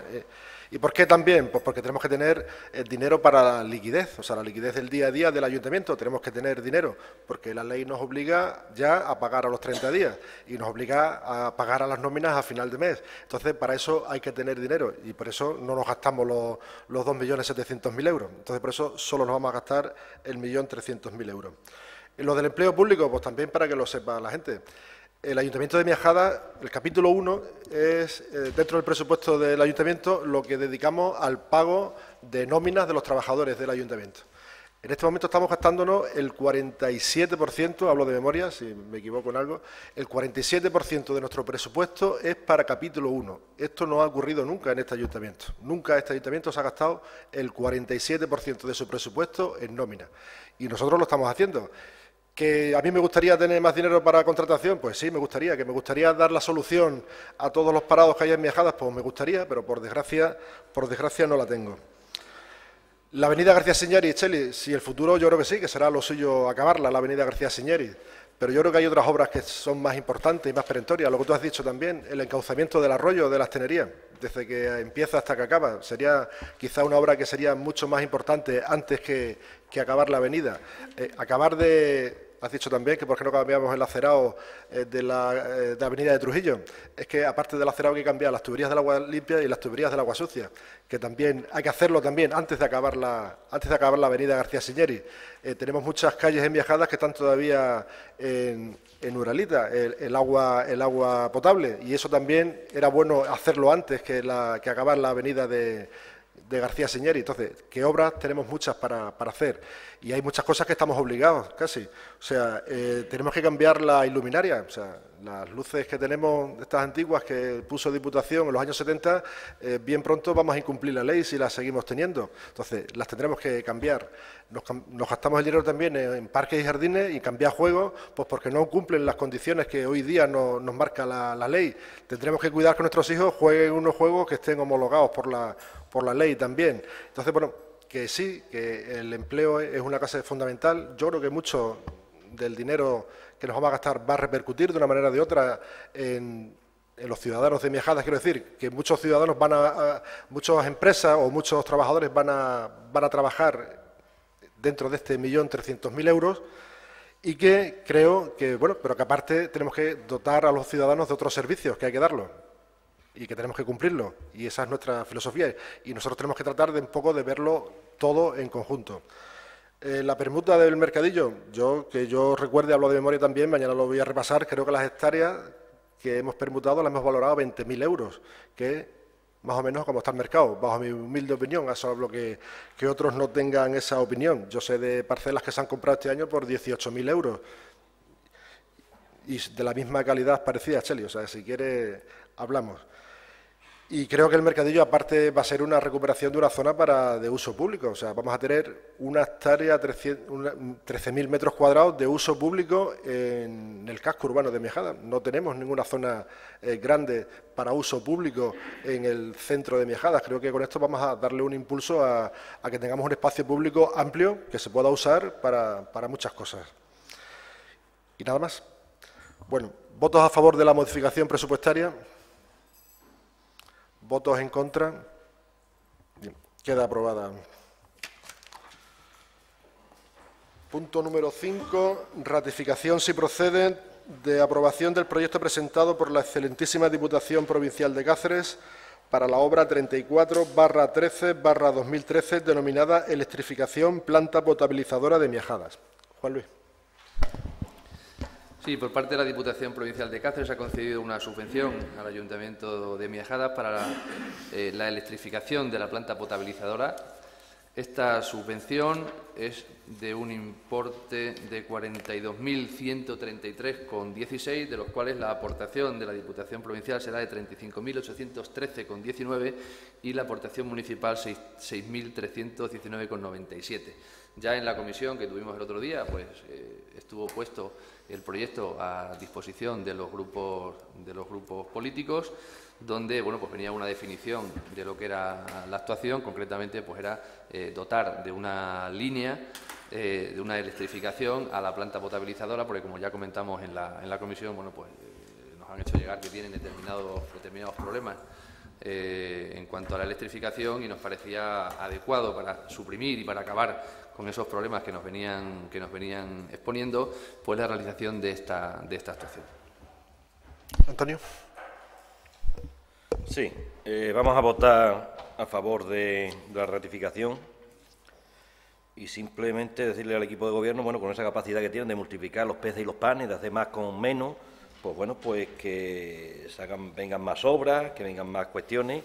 ¿Y por qué también? Pues porque tenemos que tener dinero para la liquidez, o sea, la liquidez del día a día del ayuntamiento. Tenemos que tener dinero, porque la ley nos obliga ya a pagar a los 30 días y nos obliga a pagar a las nóminas a final de mes. Entonces, para eso hay que tener dinero y por eso no nos gastamos los 2.700.000 euros. Entonces, por eso solo nos vamos a gastar el 1.300.000 euros. En lo del empleo público, pues también para que lo sepa la gente. El Ayuntamiento de Miajada, el capítulo 1, es dentro del presupuesto del Ayuntamiento lo que dedicamos al pago de nóminas de los trabajadores del Ayuntamiento. En este momento estamos gastándonos el 47%, hablo de memoria, si me equivoco en algo, el 47% de nuestro presupuesto es para capítulo 1. Esto no ha ocurrido nunca en este ayuntamiento. Nunca este ayuntamiento se ha gastado el 47% de su presupuesto en nómina. Y nosotros lo estamos haciendo. ¿Que a mí me gustaría tener más dinero para contratación? Pues sí, me gustaría. ¿Que me gustaría dar la solución a todos los parados que hay en Miajadas? Pues me gustaría, pero por desgracia no la tengo. La avenida García Señeri, Cheli, si el futuro yo creo que sí, que será lo suyo acabarla, la avenida García Señeri. Pero yo creo que hay otras obras que son más importantes y más perentorias. Lo que tú has dicho también, el encauzamiento del arroyo de las Tenerías, desde que empieza hasta que acaba. Sería quizá una obra que sería mucho más importante antes que acabar la avenida. Acabar de... Has dicho también que por qué no cambiamos el acerado de la avenida de Trujillo. Es que aparte del acerado hay que cambiar las tuberías del agua limpia y las tuberías del agua sucia, que también hay que hacerlo también antes de acabar la avenida García Señeri. Tenemos muchas calles en Miajadas que están todavía en Uralita, el agua potable, y eso también era bueno hacerlo antes que acabar la avenida de García Señeri. Entonces, ¿qué obras? Tenemos muchas para hacer y hay muchas cosas que estamos obligados casi. O sea, tenemos que cambiar la iluminaria. O sea, las luces que tenemos, estas antiguas que puso Diputación en los años 70, bien pronto vamos a incumplir la ley si las seguimos teniendo. Entonces, las tendremos que cambiar. Nos gastamos el dinero también en parques y jardines y cambiar juegos, pues porque no cumplen las condiciones que hoy día nos marca la ley. Tendremos que cuidar que nuestros hijos jueguen unos juegos que estén homologados por la ley también. Entonces, bueno, que sí, que el empleo es una cosa fundamental. Yo creo que mucho del dinero que nos vamos a gastar va a repercutir de una manera o de otra en los ciudadanos de Miajadas. Quiero decir que muchos ciudadanos muchas empresas o muchos trabajadores van a trabajar dentro de este 1.300.000 euros, y que creo que, bueno, pero que aparte tenemos que dotar a los ciudadanos de otros servicios que hay que darlos y que tenemos que cumplirlo, y esa es nuestra filosofía, y nosotros tenemos que tratar de un poco de verlo todo en conjunto. La permuta del mercadillo, que yo recuerde, hablo de memoria también, mañana lo voy a repasar, creo que las hectáreas que hemos permutado las hemos valorado a 20.000 euros, que más o menos como está el mercado, bajo mi humilde opinión. Eso hablo que otros no tengan esa opinión. Yo sé de parcelas que se han comprado este año por 18.000 euros y de la misma calidad parecida, Cheli. O sea, si quiere, hablamos. Y creo que el mercadillo, aparte, va a ser una recuperación de una zona de uso público. O sea, vamos a tener una hectárea, 13.000 metros cuadrados de uso público en el casco urbano de Miajadas. No tenemos ninguna zona grande para uso público en el centro de Miajadas. Creo que con esto vamos a darle un impulso a que tengamos un espacio público amplio que se pueda usar para muchas cosas. Y nada más. Bueno, votos a favor de la modificación presupuestaria. ¿Votos en contra? Bien, queda aprobada. Punto número 5. Ratificación, si procede, de aprobación del proyecto presentado por la excelentísima Diputación Provincial de Cáceres para la obra 34/13/2013, denominada Electrificación Planta Potabilizadora de Miajadas. Juan Luis. Sí, por parte de la Diputación Provincial de Cáceres se ha concedido una subvención al Ayuntamiento de Miajadas para la electrificación de la planta potabilizadora. Esta subvención es de un importe de 42.133,16, de los cuales la aportación de la Diputación Provincial será de 35.813,19 y la aportación municipal 6.319,97. Ya en la comisión que tuvimos el otro día, pues estuvo puesto el proyecto a disposición de los grupos políticos, donde bueno, pues venía una definición de lo que era la actuación. Concretamente, pues era dotar de una línea de una electrificación a la planta potabilizadora, porque como ya comentamos en la comisión, bueno, pues nos han hecho llegar que tienen determinados problemas en cuanto a la electrificación, y nos parecía adecuado para suprimir y para acabar con esos problemas que nos venían exponiendo, pues la realización de esta actuación. Antonio. Sí, vamos a votar a favor de la ratificación y simplemente decirle al equipo de gobierno, bueno, con esa capacidad que tienen de multiplicar los peces y los panes, de hacer más con menos, pues bueno, pues que vengan más obras, que vengan más cuestiones,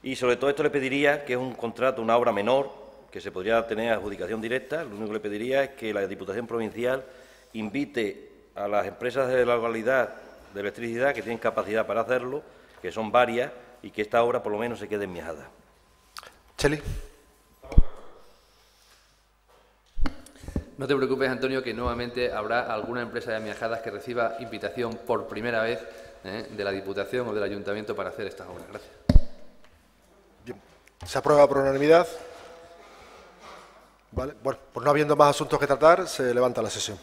y sobre todo esto le pediría que es un contrato, una obra menor, que se podría tener adjudicación directa. Lo único que le pediría es que la Diputación Provincial invite a las empresas de la localidad de electricidad que tienen capacidad para hacerlo, que son varias, y que esta obra por lo menos se quede en Miajadas. Cheli. No te preocupes, Antonio, que nuevamente habrá alguna empresa de Miajadas que reciba invitación por primera vez de la Diputación o del Ayuntamiento para hacer estas obras. Gracias. Bien. Se aprueba por unanimidad. Vale. Bueno, pues no habiendo más asuntos que tratar, se levanta la sesión.